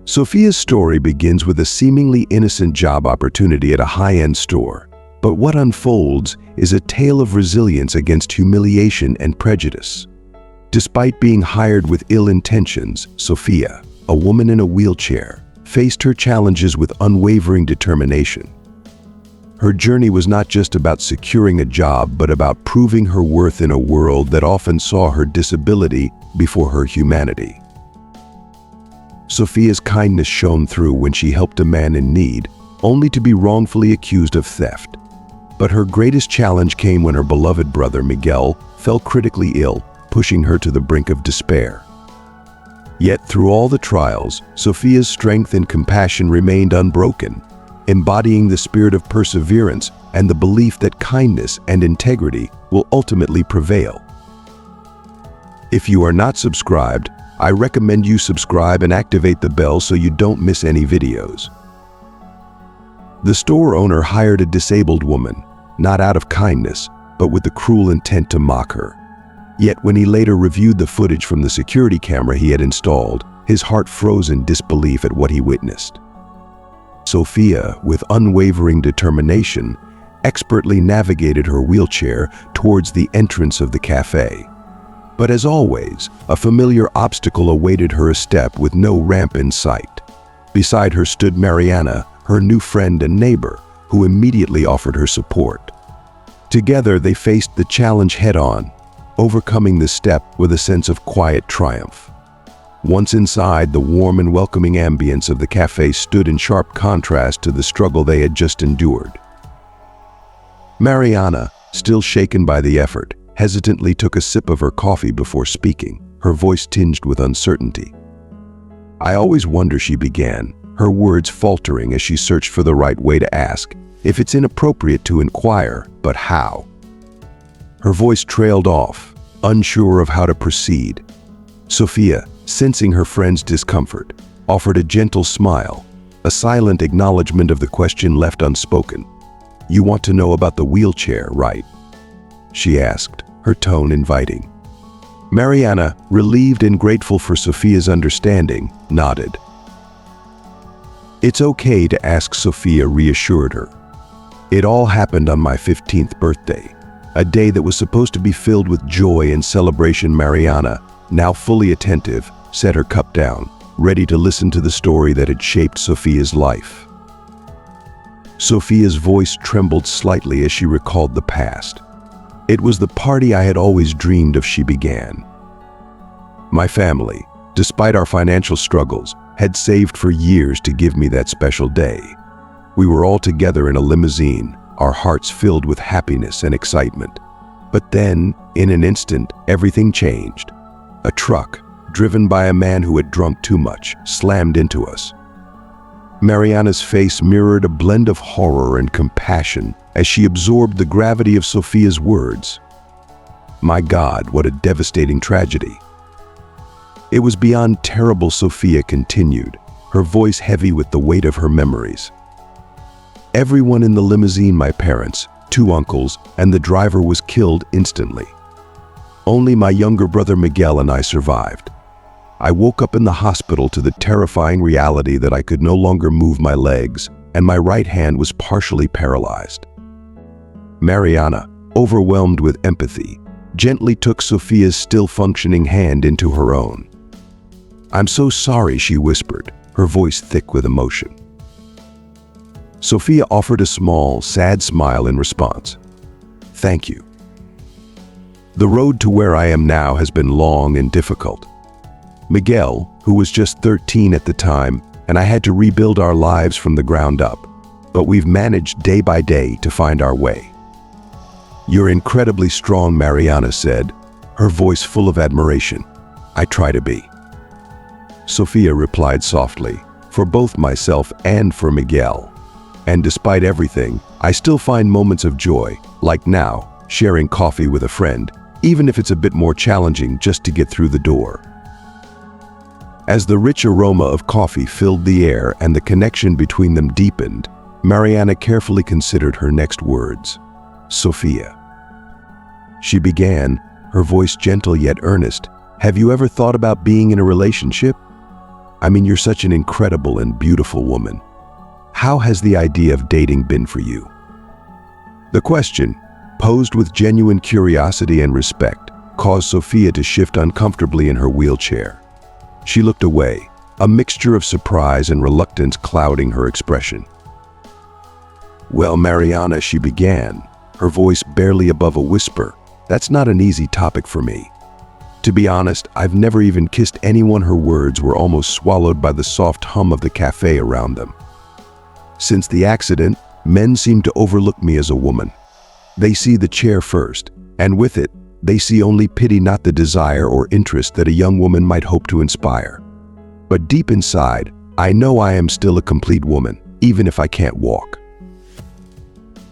Sophia's story begins with a seemingly innocent job opportunity at a high-end store. But what unfolds is a tale of resilience against humiliation and prejudice. Despite being hired with ill intentions, Sophia, a woman in a wheelchair, faced her challenges with unwavering determination. Her journey was not just about securing a job, but about proving her worth in a world that often saw her disability before her humanity. Sophia's kindness shone through when she helped a man in need, only to be wrongfully accused of theft. But her greatest challenge came when her beloved brother, Miguel, fell critically ill, pushing her to the brink of despair. Yet through all the trials, Sophia's strength and compassion remained unbroken, embodying the spirit of perseverance and the belief that kindness and integrity will ultimately prevail. If you are not subscribed, I recommend you subscribe and activate the bell so you don't miss any videos. The store owner hired a disabled woman, not out of kindness, but with the cruel intent to mock her. Yet when he later reviewed the footage from the security camera he had installed, his heart froze in disbelief at what he witnessed. Sophia, with unwavering determination, expertly navigated her wheelchair towards the entrance of the cafe. But as always, a familiar obstacle awaited her a step with no ramp in sight. Beside her stood Mariana, her new friend and neighbor, who immediately offered her support. Together, they faced the challenge head-on, overcoming the step with a sense of quiet triumph. Once inside, the warm and welcoming ambience of the cafe stood in sharp contrast to the struggle they had just endured. Mariana, still shaken by the effort, hesitantly took a sip of her coffee before speaking, her voice tinged with uncertainty. "I always wonder," she began, her words faltering as she searched for the right way to ask, "if it's inappropriate to inquire, but how?" Her voice trailed off, unsure of how to proceed. Sophia, sensing her friend's discomfort, offered a gentle smile, a silent acknowledgement of the question left unspoken. "You want to know about the wheelchair, right?" she asked, her tone inviting. Mariana, relieved and grateful for Sophia's understanding, nodded. "It's okay to ask," Sophia reassured her. "It all happened on my 15th birthday, a day that was supposed to be filled with joy and celebration." Mariana, now fully attentive, set her cup down, ready to listen to the story that had shaped Sophia's life. Sophia's voice trembled slightly as she recalled the past. "It was the party I had always dreamed of," she began. "My family, despite our financial struggles, had saved for years to give me that special day. We were all together in a limousine, our hearts filled with happiness and excitement. But then, in an instant, everything changed. A truck, driven by a man who had drunk too much, slammed into us." Mariana's face mirrored a blend of horror and compassion as she absorbed the gravity of Sophia's words. "My God, what a devastating tragedy." "It was beyond terrible," Sophia continued, her voice heavy with the weight of her memories. "Everyone in the limousine, my parents, 2 uncles, and the driver was killed instantly. Only my younger brother Miguel and I survived. I woke up in the hospital to the terrifying reality that I could no longer move my legs, and my right hand was partially paralyzed." Mariana, overwhelmed with empathy, gently took Sophia's still functioning hand into her own. "I'm so sorry," she whispered, her voice thick with emotion. Sophia offered a small, sad smile in response. "Thank you. The road to where I am now has been long and difficult. Miguel, who was just 13 at the time, and I had to rebuild our lives from the ground up, but we've managed day by day to find our way." "You're incredibly strong," Mariana said, her voice full of admiration. "I try to be." Sophia replied softly, "For both myself and for Miguel. And despite everything, I still find moments of joy, like now, sharing coffee with a friend, even if it's a bit more challenging just to get through the door." As the rich aroma of coffee filled the air and the connection between them deepened, Mariana carefully considered her next words. "Sophia," she began, her voice gentle yet earnest, "have you ever thought about being in a relationship?" I mean, you're such an incredible and beautiful woman. How has the idea of dating been for you?" The question, posed with genuine curiosity and respect, caused Sophia to shift uncomfortably in her wheelchair. She looked away, a mixture of surprise and reluctance clouding her expression. "Well, Mariana," she began, her voice barely above a whisper, "that's not an easy topic for me. To be honest, I've never even kissed anyone." Her words were almost swallowed by the soft hum of the cafe around them. "Since the accident, men seem to overlook me as a woman. They see the chair first, and with it, they see only pity, not the desire or interest that a young woman might hope to inspire. But deep inside, I know I am still a complete woman, even if I can't walk."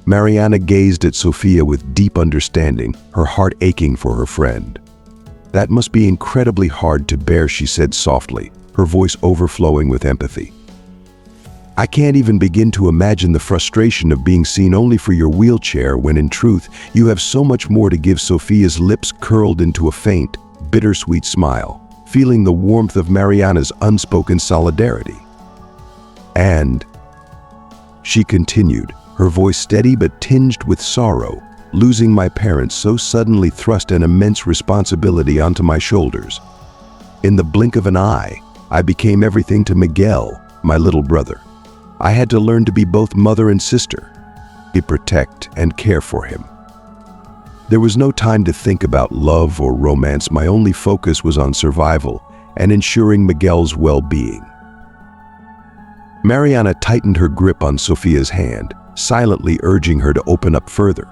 Mariana gazed at Sophia with deep understanding, her heart aching for her friend. "That must be incredibly hard to bear," she said softly, her voice overflowing with empathy. "I can't even begin to imagine the frustration of being seen only for your wheelchair when in truth you have so much more to give." Sophia's lips curled into a faint, bittersweet smile, feeling the warmth of Mariana's unspoken solidarity. "And," she continued, her voice steady but tinged with sorrow, "losing my parents so suddenly thrust an immense responsibility onto my shoulders. In the blink of an eye, I became everything to Miguel, my little brother. I had to learn to be both mother and sister, to protect and care for him. There was no time to think about love or romance. My only focus was on survival and ensuring Miguel's well-being." Mariana tightened her grip on Sophia's hand, silently urging her to open up further.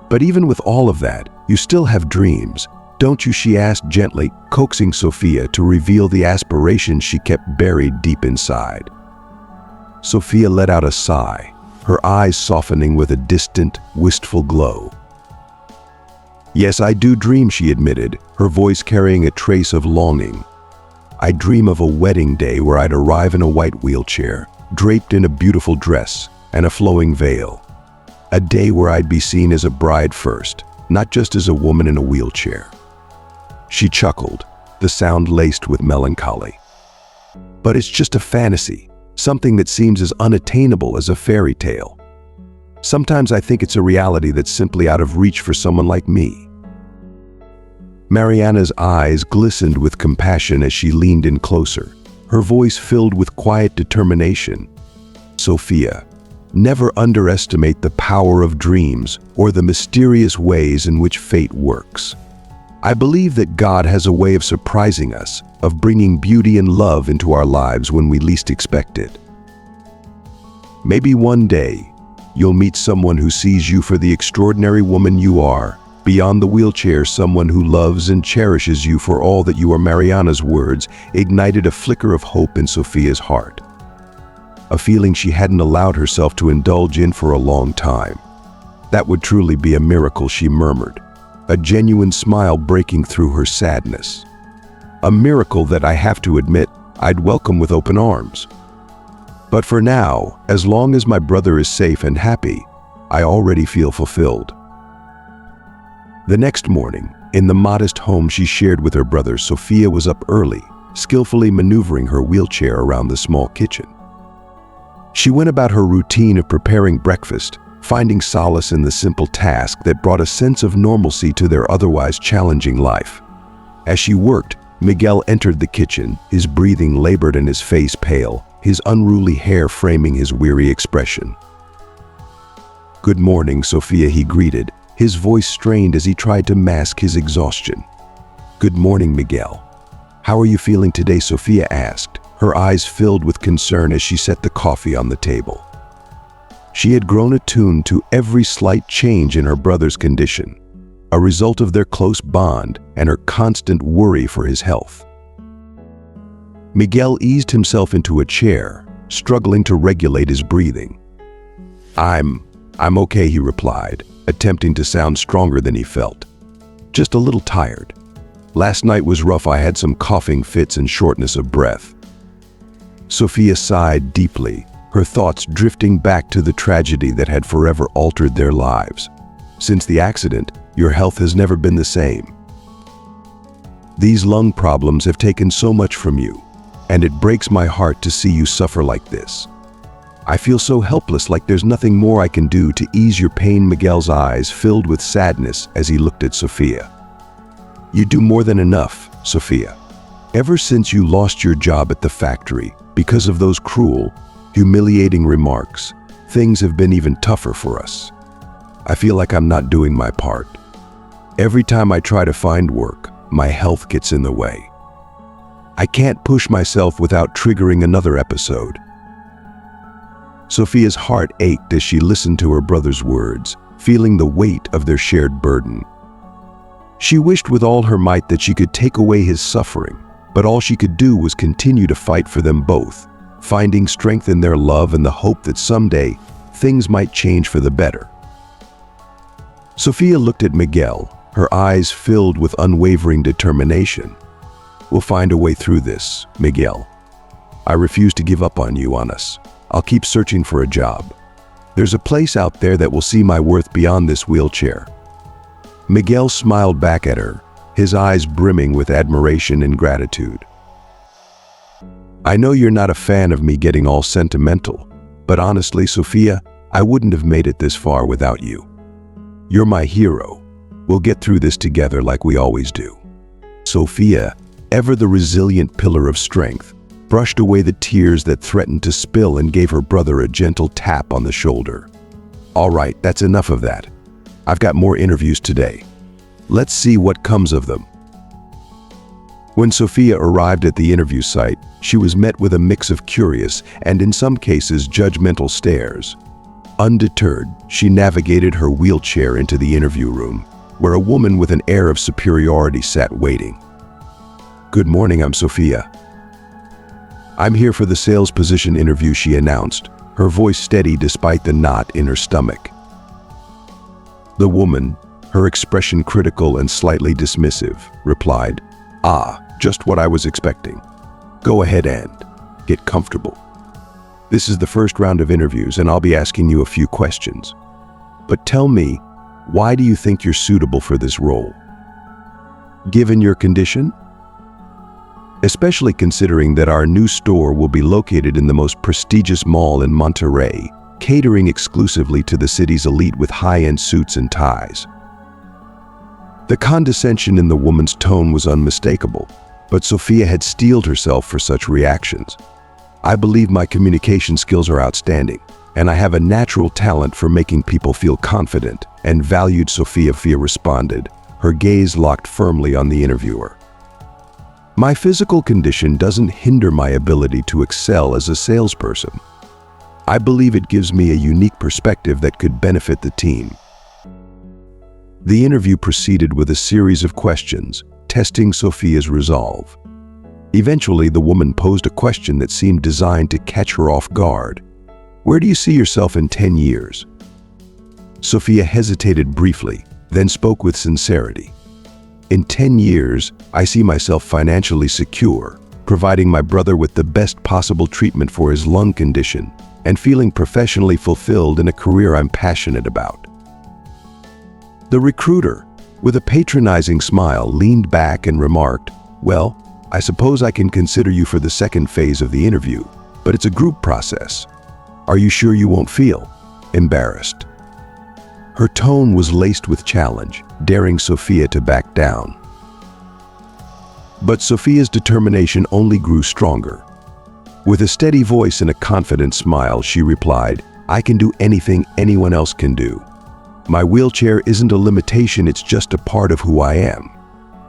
"But even with all of that, you still have dreams, don't you?" she asked gently, coaxing Sophia to reveal the aspirations she kept buried deep inside. Sophia let out a sigh, her eyes softening with a distant, wistful glow. "Yes, I do dream," she admitted, her voice carrying a trace of longing. "I dream of a wedding day where I'd arrive in a white wheelchair, draped in a beautiful dress and a flowing veil. A day where I'd be seen as a bride first, not just as a woman in a wheelchair." She chuckled, the sound laced with melancholy. "But it's just a fantasy, something that seems as unattainable as a fairy tale. Sometimes I think it's a reality that's simply out of reach for someone like me." Mariana's eyes glistened with compassion as she leaned in closer, her voice filled with quiet determination. "Sophia, never underestimate the power of dreams or the mysterious ways in which fate works. I believe that God has a way of surprising us, of bringing beauty and love into our lives when we least expect it. Maybe one day, you'll meet someone who sees you for the extraordinary woman you are, beyond the wheelchair, someone who loves and cherishes you for all that you are." Mariana's words ignited a flicker of hope in Sophia's heart, a feeling she hadn't allowed herself to indulge in for a long time. "That would truly be a miracle," she murmured, a genuine smile breaking through her sadness. "A miracle that, I have to admit, I'd welcome with open arms. But for now, as long as my brother is safe and happy, I already feel fulfilled." The next morning, in the modest home she shared with her brother, Sophia was up early, skillfully maneuvering her wheelchair around the small kitchen. She went about her routine of preparing breakfast, finding solace in the simple task that brought a sense of normalcy to their otherwise challenging life. As she worked, Miguel entered the kitchen, his breathing labored and his face pale, his unruly hair framing his weary expression. "Good morning, Sophia," he greeted, his voice strained as he tried to mask his exhaustion. "Good morning, Miguel. How are you feeling today?" Sophia asked, her eyes filled with concern as she set the coffee on the table. She had grown attuned to every slight change in her brother's condition, a result of their close bond and her constant worry for his health. Miguel eased himself into a chair, struggling to regulate his breathing. I'm okay," he replied, attempting to sound stronger than he felt. "Just a little tired. Last night was rough. I had some coughing fits and shortness of breath." Sophia sighed deeply, her thoughts drifting back to the tragedy that had forever altered their lives. "Since the accident, your health has never been the same. These lung problems have taken so much from you, and it breaks my heart to see you suffer like this. I feel so helpless, like there's nothing more I can do to ease your pain." Miguel's eyes filled with sadness as he looked at Sofia. "You do more than enough, Sofia. Ever since you lost your job at the factory because of those cruel, humiliating remarks, things have been even tougher for us. I feel like I'm not doing my part. Every time I try to find work, my health gets in the way. I can't push myself without triggering another episode." Sofia's heart ached as she listened to her brother's words, feeling the weight of their shared burden. She wished with all her might that she could take away his suffering, but all she could do was continue to fight for them both, finding strength in their love and the hope that someday things might change for the better. Sofia looked at Miguel, her eyes filled with unwavering determination. "We'll find a way through this, Miguel. I refuse to give up on you, on us. I'll keep searching for a job. There's a place out there that will see my worth beyond this wheelchair." Miguel smiled back at her, his eyes brimming with admiration and gratitude. "I know you're not a fan of me getting all sentimental, but honestly, Sofia, I wouldn't have made it this far without you. You're my hero. We'll get through this together like we always do." Sofia, ever the resilient pillar of strength, brushed away the tears that threatened to spill and gave her brother a gentle tap on the shoulder. "All right, that's enough of that. I've got more interviews today. Let's see what comes of them." When Sofia arrived at the interview site, she was met with a mix of curious and, in some cases, judgmental stares. Undeterred, she navigated her wheelchair into the interview room, where a woman with an air of superiority sat waiting. "Good morning, I'm Sofia. I'm here for the sales position interview," she announced, her voice steady despite the knot in her stomach. The woman, her expression critical and slightly dismissive, replied, "Ah, just what I was expecting. Go ahead and get comfortable. This is the first round of interviews and I'll be asking you a few questions. But tell me, why do you think you're suitable for this role? Given your condition? Especially considering that our new store will be located in the most prestigious mall in Monterrey, catering exclusively to the city's elite with high-end suits and ties." The condescension in the woman's tone was unmistakable, but Sofia had steeled herself for such reactions. "I believe my communication skills are outstanding, and I have a natural talent for making people feel confident and valued," Sofia responded, her gaze locked firmly on the interviewer. "My physical condition doesn't hinder my ability to excel as a salesperson. I believe it gives me a unique perspective that could benefit the team." The interview proceeded with a series of questions, testing Sofia's resolve. Eventually, the woman posed a question that seemed designed to catch her off guard. "Where do you see yourself in 10 years? Sofia hesitated briefly, then spoke with sincerity. "In 10 years, I see myself financially secure, providing my brother with the best possible treatment for his lung condition, and feeling professionally fulfilled in a career I'm passionate about." The recruiter, with a patronizing smile, leaned back and remarked, "Well, I suppose I can consider you for the second phase of the interview, but it's a group process. Are you sure you won't feel embarrassed?" Her tone was laced with challenge, daring Sofia to back down. But Sofia's determination only grew stronger. With a steady voice and a confident smile, she replied, "I can do anything anyone else can do. My wheelchair isn't a limitation, it's just a part of who I am.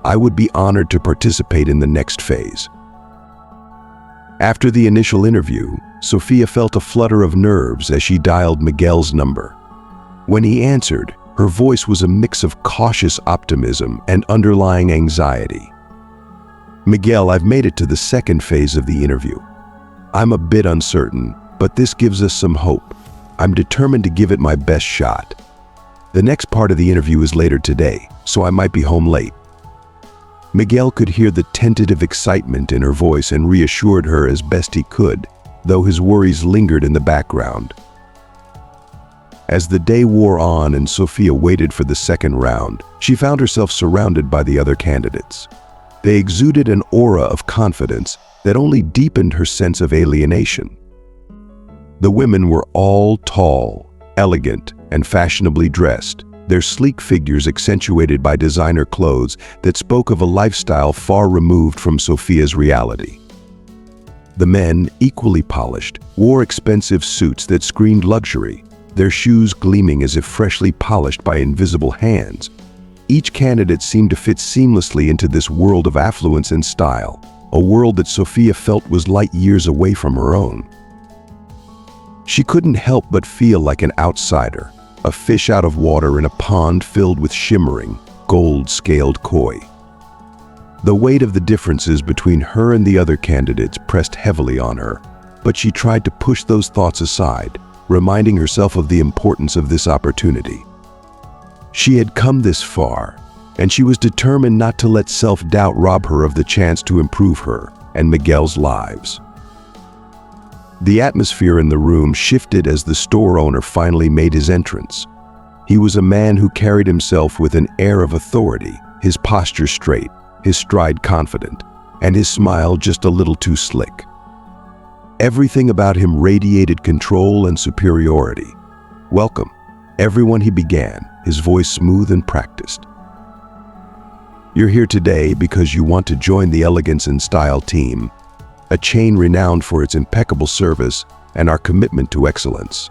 I would be honored to participate in the next phase." After the initial interview, Sofia felt a flutter of nerves as she dialed Miguel's number. When he answered, her voice was a mix of cautious optimism and underlying anxiety. "Miguel, I've made it to the second phase of the interview. I'm a bit uncertain, but this gives us some hope. I'm determined to give it my best shot. The next part of the interview is later today, so I might be home late." Miguel could hear the tentative excitement in her voice and reassured her as best he could, though his worries lingered in the background. As the day wore on and Sofia waited for the second round, she found herself surrounded by the other candidates. They exuded an aura of confidence that only deepened her sense of alienation. The women were all tall, elegant, and fashionably dressed, their sleek figures accentuated by designer clothes that spoke of a lifestyle far removed from Sophia's reality. The men, equally polished, wore expensive suits that screamed luxury, their shoes gleaming as if freshly polished by invisible hands. Each candidate seemed to fit seamlessly into this world of affluence and style, a world that Sophia felt was light years away from her own. She couldn't help but feel like an outsider, a fish out of water in a pond filled with shimmering, gold-scaled koi. The weight of the differences between her and the other candidates pressed heavily on her, but she tried to push those thoughts aside, reminding herself of the importance of this opportunity. She had come this far, and she was determined not to let self-doubt rob her of the chance to improve her and Miguel's lives. The atmosphere in the room shifted as the store owner finally made his entrance. He was a man who carried himself with an air of authority, his posture straight, his stride confident, and his smile just a little too slick. Everything about him radiated control and superiority. "Welcome, everyone," he began, his voice smooth and practiced. "You're here today because you want to join the Elegance and Style team, a chain renowned for its impeccable service and our commitment to excellence."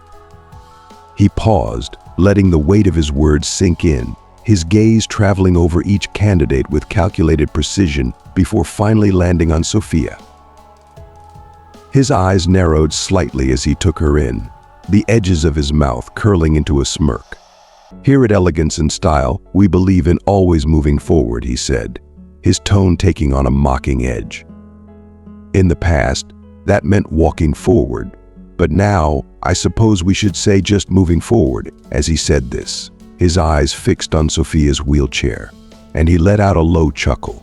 He paused, letting the weight of his words sink in, his gaze traveling over each candidate with calculated precision before finally landing on Sophia. His eyes narrowed slightly as he took her in, the edges of his mouth curling into a smirk. "Here at Elegance and Style, we believe in always moving forward," he said, his tone taking on a mocking edge. "In the past, that meant walking forward, but now, I suppose we should say just moving forward." As he said this, his eyes fixed on Sophia's wheelchair, and he let out a low chuckle.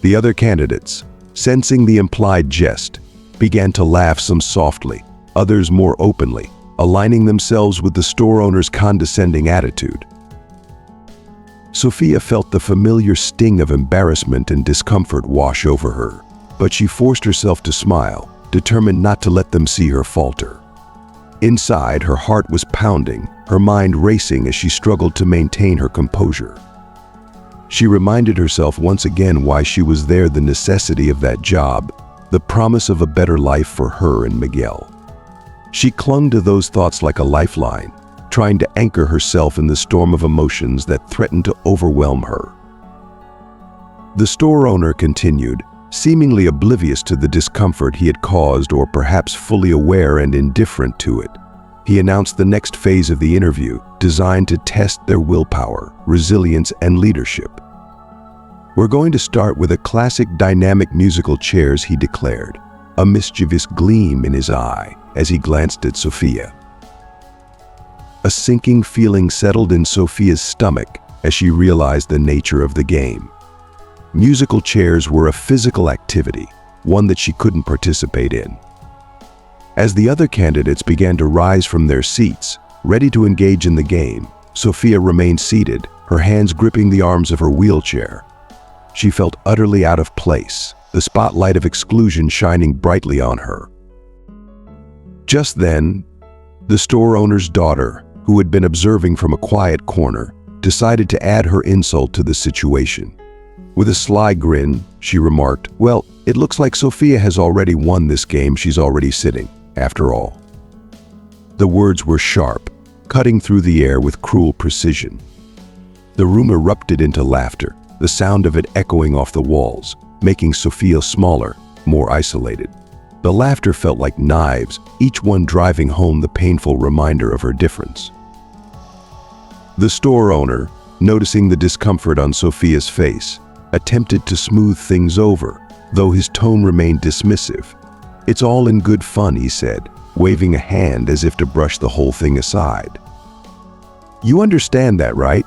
The other candidates, sensing the implied jest, began to laugh, some softly, others more openly, aligning themselves with the store owner's condescending attitude. Sophia felt the familiar sting of embarrassment and discomfort wash over her, but she forced herself to smile, determined not to let them see her falter. Inside, her heart was pounding, her mind racing as she struggled to maintain her composure. She reminded herself once again why she was there, the necessity of that job, the promise of a better life for her and Miguel. She clung to those thoughts like a lifeline, trying to anchor herself in the storm of emotions that threatened to overwhelm her. The store owner continued, seemingly oblivious to the discomfort he had caused, or perhaps fully aware and indifferent to it. He announced the next phase of the interview, designed to test their willpower, resilience, and leadership. "We're going to start with a classic dynamic musical chairs," he declared, a mischievous gleam in his eye as he glanced at Sophia. A sinking feeling settled in Sophia's stomach as she realized the nature of the game. Musical chairs were a physical activity, one that she couldn't participate in. As the other candidates began to rise from their seats, ready to engage in the game, Sophia remained seated, her hands gripping the arms of her wheelchair. She felt utterly out of place, the spotlight of exclusion shining brightly on her. Just then, the store owner's daughter, who had been observing from a quiet corner, decided to add her insult to the situation. With a sly grin, she remarked, "Well, it looks like Sophia has already won this game. She's already sitting, after all." The words were sharp, cutting through the air with cruel precision. The room erupted into laughter, the sound of it echoing off the walls, making Sophia smaller, more isolated. The laughter felt like knives, each one driving home the painful reminder of her difference. The store owner, noticing the discomfort on Sophia's face, attempted to smooth things over, though his tone remained dismissive. "It's all in good fun," he said, waving a hand as if to brush the whole thing aside. "You understand that, right?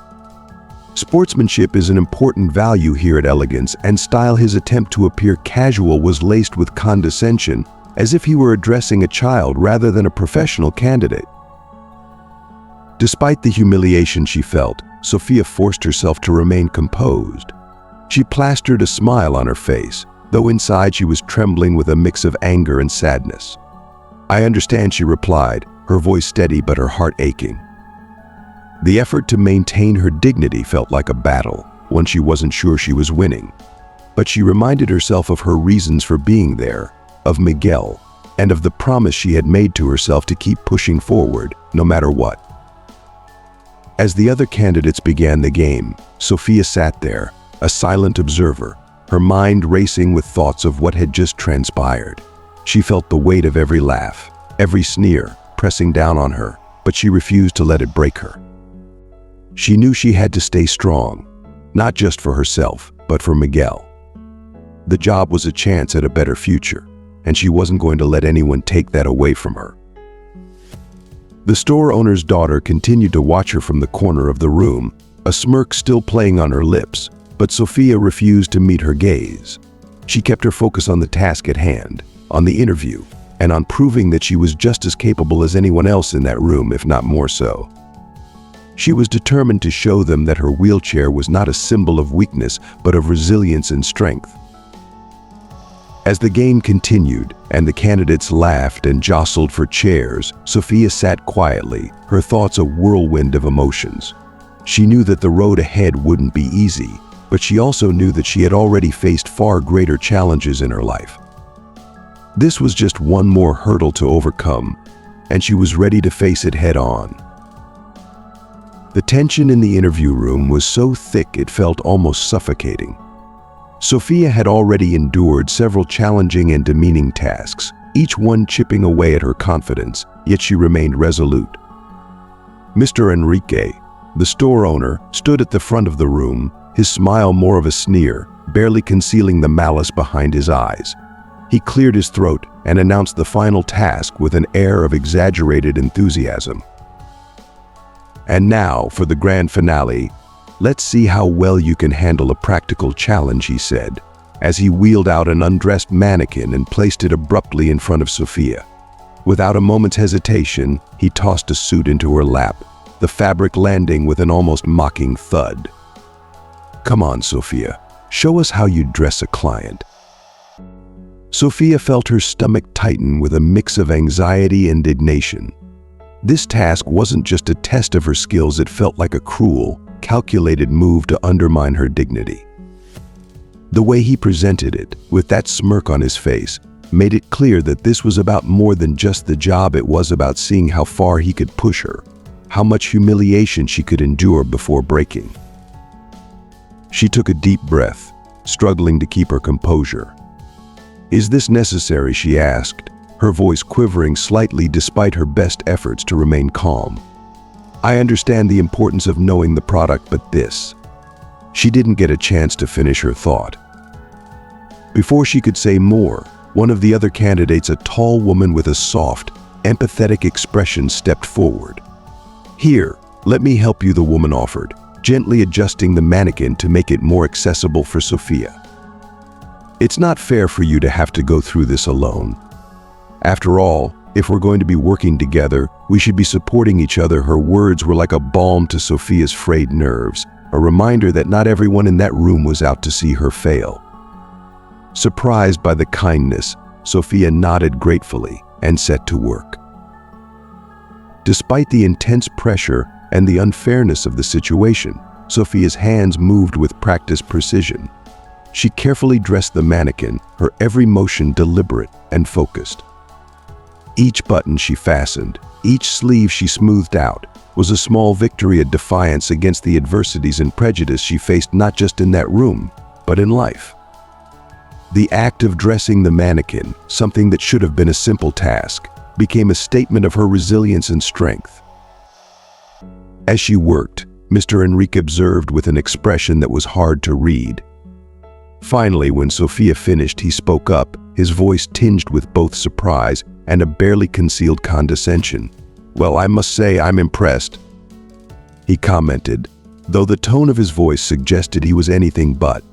Sportsmanship is an important value here at Elegance and Style." His attempt to appear casual was laced with condescension, as if he were addressing a child rather than a professional candidate. Despite the humiliation she felt, Sophia forced herself to remain composed. She plastered a smile on her face, though inside she was trembling with a mix of anger and sadness. "I understand," she replied, her voice steady but her heart aching. The effort to maintain her dignity felt like a battle, one she wasn't sure she was winning. But she reminded herself of her reasons for being there, of Miguel, and of the promise she had made to herself to keep pushing forward, no matter what. As the other candidates began the game, Sophia sat there, a silent observer, her mind racing with thoughts of what had just transpired. She felt the weight of every laugh, every sneer, pressing down on her, but she refused to let it break her. She knew she had to stay strong, not just for herself, but for Miguel. The job was a chance at a better future, and she wasn't going to let anyone take that away from her. The store owner's daughter continued to watch her from the corner of the room, a smirk still playing on her lips, but Sophia refused to meet her gaze. She kept her focus on the task at hand, on the interview, and on proving that she was just as capable as anyone else in that room, if not more so. She was determined to show them that her wheelchair was not a symbol of weakness, but of resilience and strength. As the game continued, and the candidates laughed and jostled for chairs, Sophia sat quietly, her thoughts a whirlwind of emotions. She knew that the road ahead wouldn't be easy, but she also knew that she had already faced far greater challenges in her life. This was just one more hurdle to overcome, and she was ready to face it head on. The tension in the interview room was so thick it felt almost suffocating. Sophia had already endured several challenging and demeaning tasks, each one chipping away at her confidence, yet she remained resolute. Mr. Enrique, the store owner, stood at the front of the room, his smile more of a sneer, barely concealing the malice behind his eyes. He cleared his throat and announced the final task with an air of exaggerated enthusiasm. "And now, for the grand finale, let's see how well you can handle a practical challenge," he said, as he wheeled out an undressed mannequin and placed it abruptly in front of Sophia. Without a moment's hesitation, he tossed a suit into her lap, the fabric landing with an almost mocking thud. "Come on, Sophia, show us how you dress a client." Sophia felt her stomach tighten with a mix of anxiety and indignation. This task wasn't just a test of her skills, it felt like a cruel, calculated move to undermine her dignity. The way he presented it, with that smirk on his face, made it clear that this was about more than just the job. It was about seeing how far he could push her, how much humiliation she could endure before breaking. She took a deep breath, struggling to keep her composure. "Is this necessary?" she asked, her voice quivering slightly despite her best efforts to remain calm. "I understand the importance of knowing the product, but this..." She didn't get a chance to finish her thought. Before she could say more, one of the other candidates, a tall woman with a soft, empathetic expression, stepped forward. "Here, let me help you," the woman offered, gently adjusting the mannequin to make it more accessible for Sophia. "It's not fair for you to have to go through this alone. After all, if we're going to be working together, we should be supporting each other." Her words were like a balm to Sophia's frayed nerves, a reminder that not everyone in that room was out to see her fail. Surprised by the kindness, Sophia nodded gratefully and set to work. Despite the intense pressure and the unfairness of the situation, Sophia's hands moved with practiced precision. She carefully dressed the mannequin, her every motion deliberate and focused. Each button she fastened, each sleeve she smoothed out, was a small victory, a defiance against the adversities and prejudice she faced not just in that room, but in life. The act of dressing the mannequin, something that should have been a simple task, became a statement of her resilience and strength. As she worked, Mr. Enrique observed with an expression that was hard to read. Finally, when Sophia finished, he spoke up, his voice tinged with both surprise and a barely concealed condescension. "Well, I must say I'm impressed," he commented, though the tone of his voice suggested he was anything but.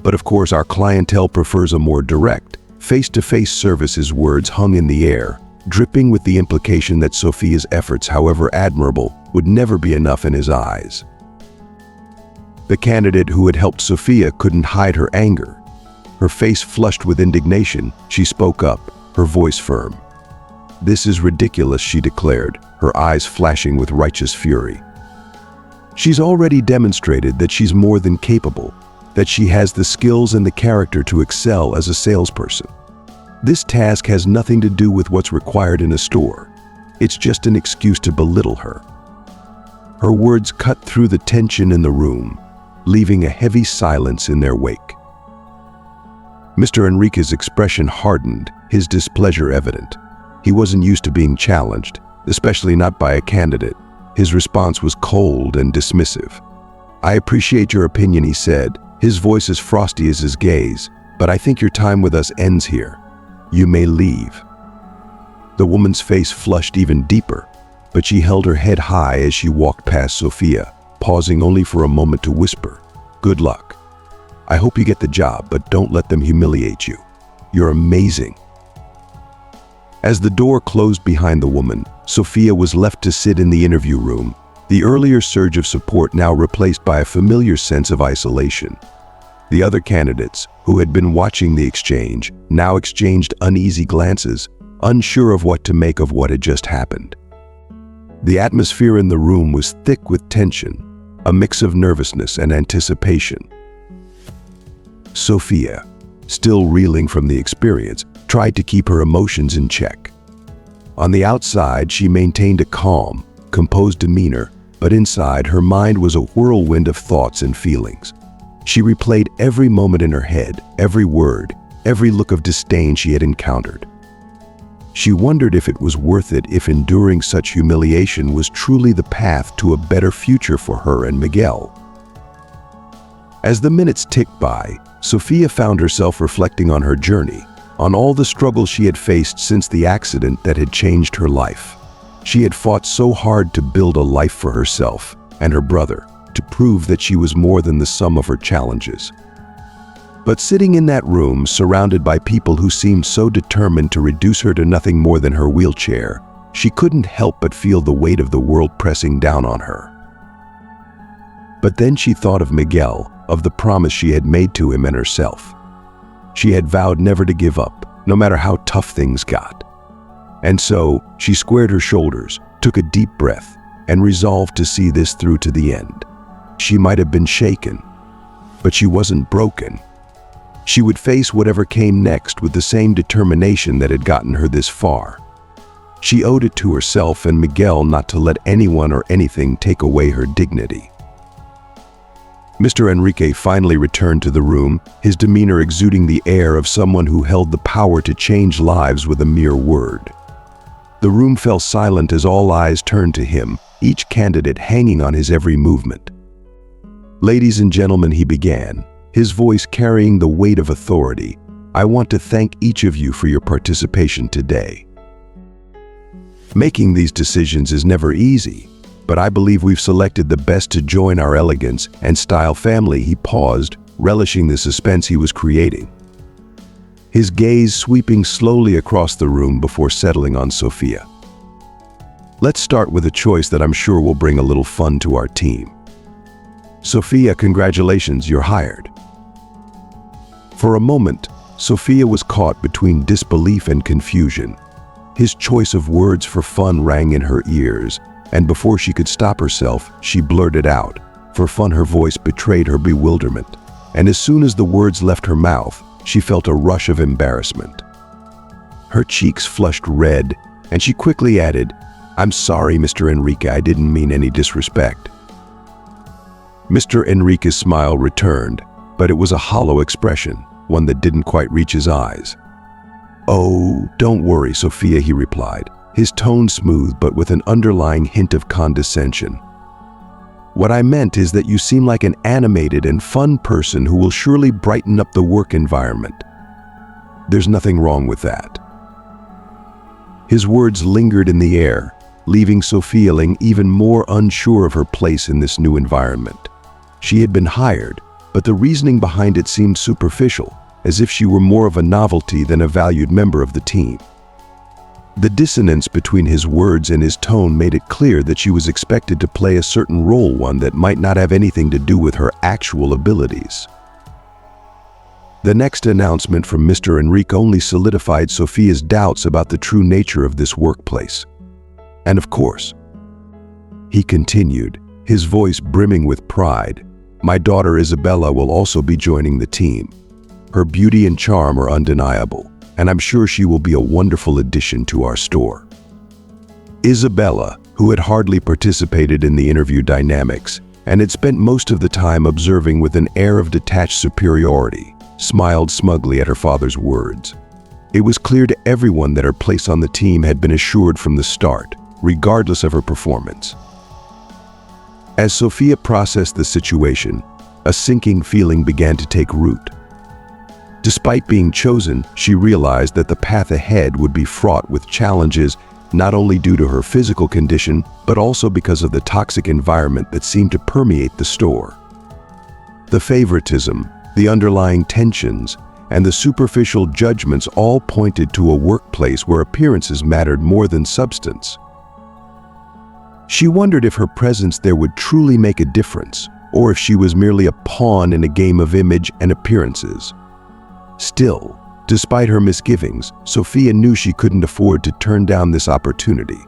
"But of course our clientele prefers a more direct, face-to-face service." His words hung in the air, dripping with the implication that Sophia's efforts, however admirable, would never be enough in his eyes. The candidate who had helped Sophia couldn't hide her anger. Her face flushed with indignation, she spoke up, her voice firm. "This is ridiculous," she declared, her eyes flashing with righteous fury. "She's already demonstrated that she's more than capable, that she has the skills and the character to excel as a salesperson. This task has nothing to do with what's required in a store. It's just an excuse to belittle her." Her words cut through the tension in the room, leaving a heavy silence in their wake. Mr. Enrique's expression hardened, his displeasure evident. He wasn't used to being challenged, especially not by a candidate. His response was cold and dismissive. "I appreciate your opinion," he said, his voice as frosty as his gaze, "but I think your time with us ends here. You may leave." The woman's face flushed even deeper, but she held her head high as she walked past Sophia, pausing only for a moment to whisper, "Good luck. I hope you get the job, but don't let them humiliate you. You're amazing." As the door closed behind the woman, Sophia was left to sit in the interview room, the earlier surge of support now replaced by a familiar sense of isolation. The other candidates, who had been watching the exchange, now exchanged uneasy glances, unsure of what to make of what had just happened. The atmosphere in the room was thick with tension, a mix of nervousness and anticipation. Sophia, still reeling from the experience, tried to keep her emotions in check. On the outside, she maintained a calm, composed demeanor, but inside her mind was a whirlwind of thoughts and feelings. She replayed every moment in her head, every word, every look of disdain she had encountered. She wondered if it was worth it, if enduring such humiliation was truly the path to a better future for her and Miguel. As the minutes ticked by, Sophia found herself reflecting on her journey, on all the struggles she had faced since the accident that had changed her life. She had fought so hard to build a life for herself and her brother, to prove that she was more than the sum of her challenges. But sitting in that room, surrounded by people who seemed so determined to reduce her to nothing more than her wheelchair, she couldn't help but feel the weight of the world pressing down on her. But then she thought of Miguel, of the promise she had made to him and herself. She had vowed never to give up, no matter how tough things got. And so, she squared her shoulders, took a deep breath, and resolved to see this through to the end. She might have been shaken, but she wasn't broken. She would face whatever came next with the same determination that had gotten her this far. She owed it to herself and Miguel not to let anyone or anything take away her dignity. Mr. Enrique finally returned to the room, his demeanor exuding the air of someone who held the power to change lives with a mere word. The room fell silent as all eyes turned to him, each candidate hanging on his every movement. "Ladies and gentlemen," he began, his voice carrying the weight of authority, "I want to thank each of you for your participation today. Making these decisions is never easy, but I believe we've selected the best to join our elegance and style family." He paused, relishing the suspense he was creating, his gaze sweeping slowly across the room before settling on Sophia. "Let's start with a choice that I'm sure will bring a little fun to our team. Sophia, congratulations, you're hired." For a moment, Sophia was caught between disbelief and confusion. His choice of words for fun rang in her ears, and before she could stop herself, she blurted out. For fun, her voice betrayed her bewilderment, and as soon as the words left her mouth, she felt a rush of embarrassment. Her cheeks flushed red, and she quickly added, "I'm sorry, Mr. Enrique, I didn't mean any disrespect." Mr. Enrique's smile returned, but it was a hollow expression, one that didn't quite reach his eyes. "Oh, don't worry, Sophia," he replied, his tone smooth but with an underlying hint of condescension. "What I meant is that you seem like an animated and fun person who will surely brighten up the work environment. There's nothing wrong with that." His words lingered in the air, leaving Sophia feeling even more unsure of her place in this new environment. She had been hired, but the reasoning behind it seemed superficial, as if she were more of a novelty than a valued member of the team. The dissonance between his words and his tone made it clear that she was expected to play a certain role, one that might not have anything to do with her actual abilities. The next announcement from Mr. Enrique only solidified Sophia's doubts about the true nature of this workplace. And of course, he continued, his voice brimming with pride, "My daughter Isabella will also be joining the team. Her beauty and charm are undeniable, and I'm sure she will be a wonderful addition to our store." Isabella, who had hardly participated in the interview dynamics and had spent most of the time observing with an air of detached superiority, smiled smugly at her father's words. It was clear to everyone that her place on the team had been assured from the start, regardless of her performance. As Sophia processed the situation, a sinking feeling began to take root. Despite being chosen, she realized that the path ahead would be fraught with challenges, not only due to her physical condition, but also because of the toxic environment that seemed to permeate the store. The favoritism, the underlying tensions, and the superficial judgments all pointed to a workplace where appearances mattered more than substance. She wondered if her presence there would truly make a difference, or if she was merely a pawn in a game of image and appearances. Still, despite her misgivings, Sophia knew she couldn't afford to turn down this opportunity.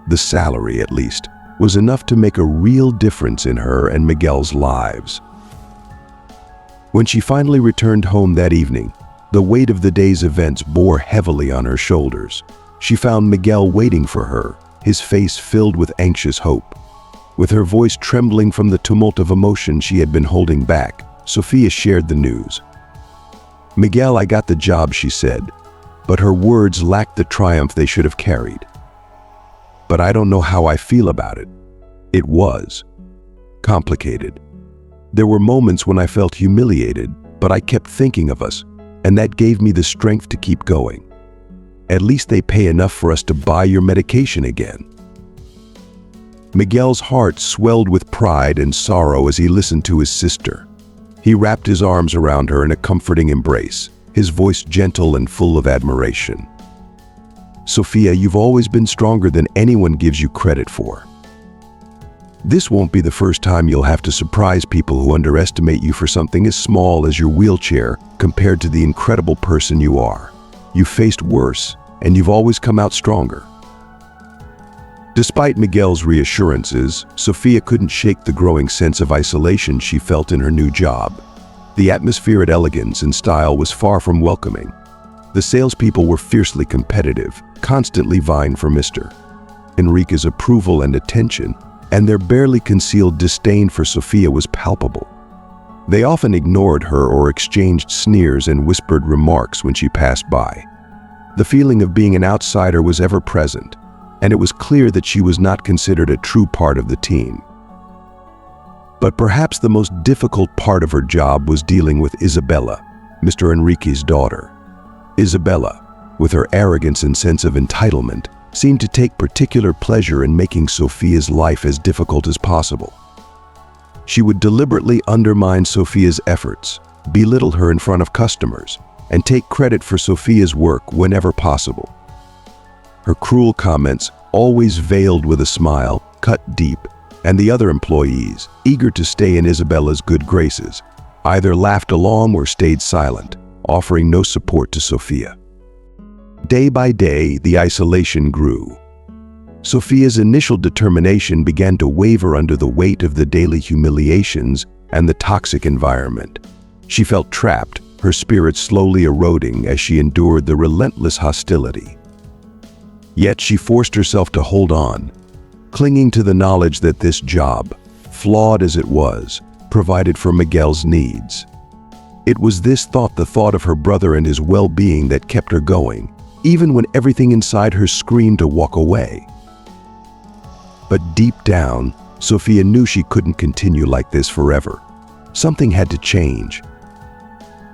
The salary, at least, was enough to make a real difference in her and Miguel's lives. When she finally returned home that evening, the weight of the day's events bore heavily on her shoulders. She found Miguel waiting for her, his face filled with anxious hope. With her voice trembling from the tumult of emotion she had been holding back, Sophia shared the news. "Miguel, I got the job," she said, but her words lacked the triumph they should have carried. "But I don't know how I feel about it." It was complicated. There were moments when I felt humiliated, but I kept thinking of us, and that gave me the strength to keep going. At least they pay enough for us to buy your medication again. Miguel's heart swelled with pride and sorrow as he listened to his sister. He wrapped his arms around her in a comforting embrace, his voice gentle and full of admiration. "Sophia, you've always been stronger than anyone gives you credit for. This won't be the first time you'll have to surprise people who underestimate you for something as small as your wheelchair compared to the incredible person you are. You faced worse, and you've always come out stronger." Despite Miguel's reassurances, Sophia couldn't shake the growing sense of isolation she felt in her new job. The atmosphere at Elegance and Style was far from welcoming. The salespeople were fiercely competitive, constantly vying for Mr. Enrique's approval and attention, and their barely concealed disdain for Sophia was palpable. They often ignored her or exchanged sneers and whispered remarks when she passed by. The feeling of being an outsider was ever present, and it was clear that she was not considered a true part of the team. But perhaps the most difficult part of her job was dealing with Isabella, Mr. Enrique's daughter. Isabella, with her arrogance and sense of entitlement, seemed to take particular pleasure in making Sophia's life as difficult as possible. She would deliberately undermine Sophia's efforts, belittle her in front of customers, and take credit for Sophia's work whenever possible. Her cruel comments, always veiled with a smile, cut deep, and the other employees, eager to stay in Isabella's good graces, either laughed along or stayed silent, offering no support to Sophia. Day by day, the isolation grew. Sophia's initial determination began to waver under the weight of the daily humiliations and the toxic environment. She felt trapped, her spirit slowly eroding as she endured the relentless hostility. Yet she forced herself to hold on, clinging to the knowledge that this job, flawed as it was, provided for Miguel's needs. It was this thought, the thought of her brother and his well-being, that kept her going, even when everything inside her screamed to walk away. But deep down, Sophia knew she couldn't continue like this forever. Something had to change.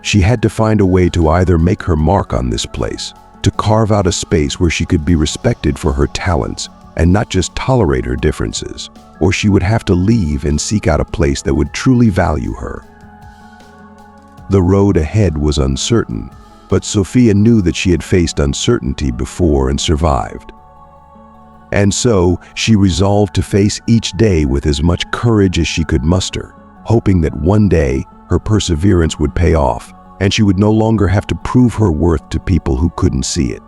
She had to find a way to either make her mark on this place, to carve out a space where she could be respected for her talents and not just tolerate her differences, or she would have to leave and seek out a place that would truly value her. The road ahead was uncertain, But Sophia knew that she had faced uncertainty before and survived. And so, she resolved to face each day with as much courage as she could muster, hoping that one day her perseverance would pay off, and she would no longer have to prove her worth to people who couldn't see it.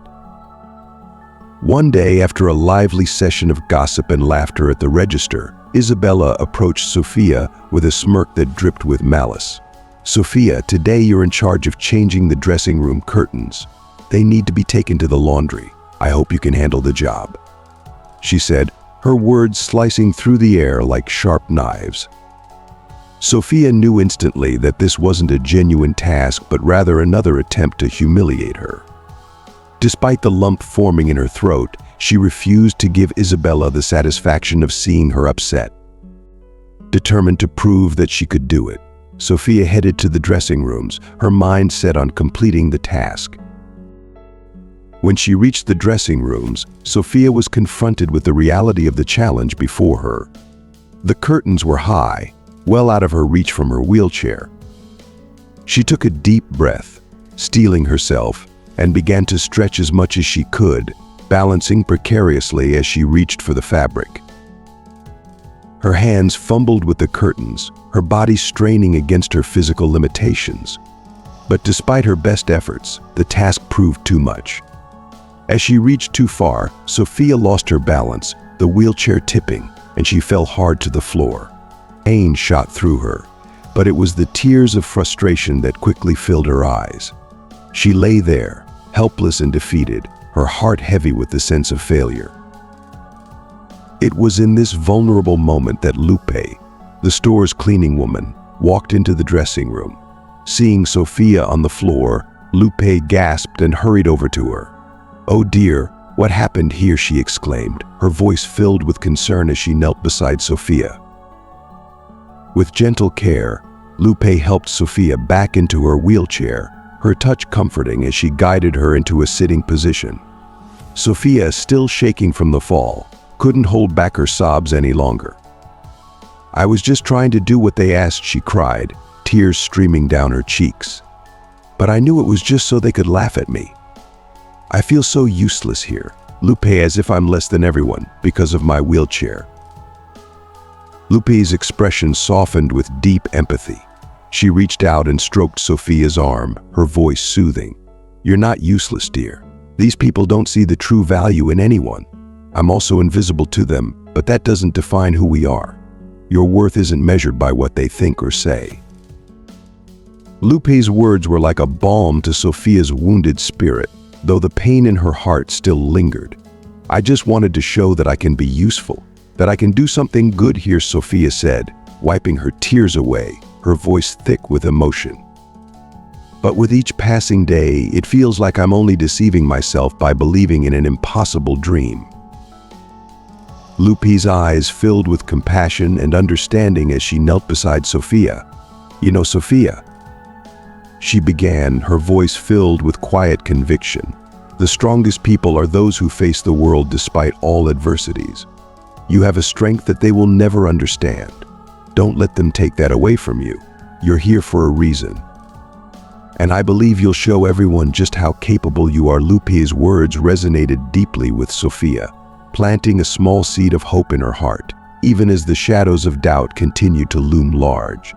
One day, after a lively session of gossip and laughter at the register, Isabella approached Sophia with a smirk that dripped with malice. "Sophia, today you're in charge of changing the dressing room curtains. They need to be taken to the laundry. I hope you can handle the job," she said, her words slicing through the air like sharp knives. Sophia knew instantly that this wasn't a genuine task, but rather another attempt to humiliate her. Despite the lump forming in her throat, she refused to give Isabella the satisfaction of seeing her upset. Determined to prove that she could do it, Sophia headed to the dressing rooms, her mind set on completing the task. When she reached the dressing rooms, Sophia was confronted with the reality of the challenge before her. The curtains were high, well out of her reach from her wheelchair. She took a deep breath, steeling herself, and began to stretch as much as she could, balancing precariously as she reached for the fabric. Her hands fumbled with the curtains, her body straining against her physical limitations. But despite her best efforts, the task proved too much. As she reached too far, Sophia lost her balance, the wheelchair tipping, and she fell hard to the floor. Pain shot through her, but it was the tears of frustration that quickly filled her eyes. She lay there, helpless and defeated, her heart heavy with the sense of failure. It was in this vulnerable moment that Lupe, the store's cleaning woman, walked into the dressing room. Seeing Sophia on the floor, Lupe gasped and hurried over to her. "Oh dear, what happened here?" she exclaimed, her voice filled with concern as she knelt beside Sophia. With gentle care, Lupe helped Sophia back into her wheelchair, her touch comforting as she guided her into a sitting position. Sophia, still shaking from the fall, couldn't hold back her sobs any longer. "I was just trying to do what they asked," she cried, tears streaming down her cheeks. "But I knew it was just so they could laugh at me. I feel so useless here, Lupe, as if I'm less than everyone because of my wheelchair." Lupe's expression softened with deep empathy. She reached out and stroked Sophia's arm, her voice soothing. "You're not useless, dear. These people don't see the true value in anyone. I'm also invisible to them, but that doesn't define who we are. Your worth isn't measured by what they think or say." Lupe's words were like a balm to Sophia's wounded spirit, though the pain in her heart still lingered. "I just wanted to show that I can be useful, that I can do something good here," Sophia said, wiping her tears away, her voice thick with emotion. "But with each passing day, it feels like I'm only deceiving myself by believing in an impossible dream." Lupe's eyes filled with compassion and understanding as she knelt beside Sophia. "You know, Sophia," she began, her voice filled with quiet conviction, "the strongest people are those who face the world despite all adversities. You have a strength that they will never understand. Don't let them take that away from you. You're here for a reason. And I believe you'll show everyone just how capable you are." Lupe's words resonated deeply with Sophia, planting a small seed of hope in her heart, even as the shadows of doubt continued to loom large.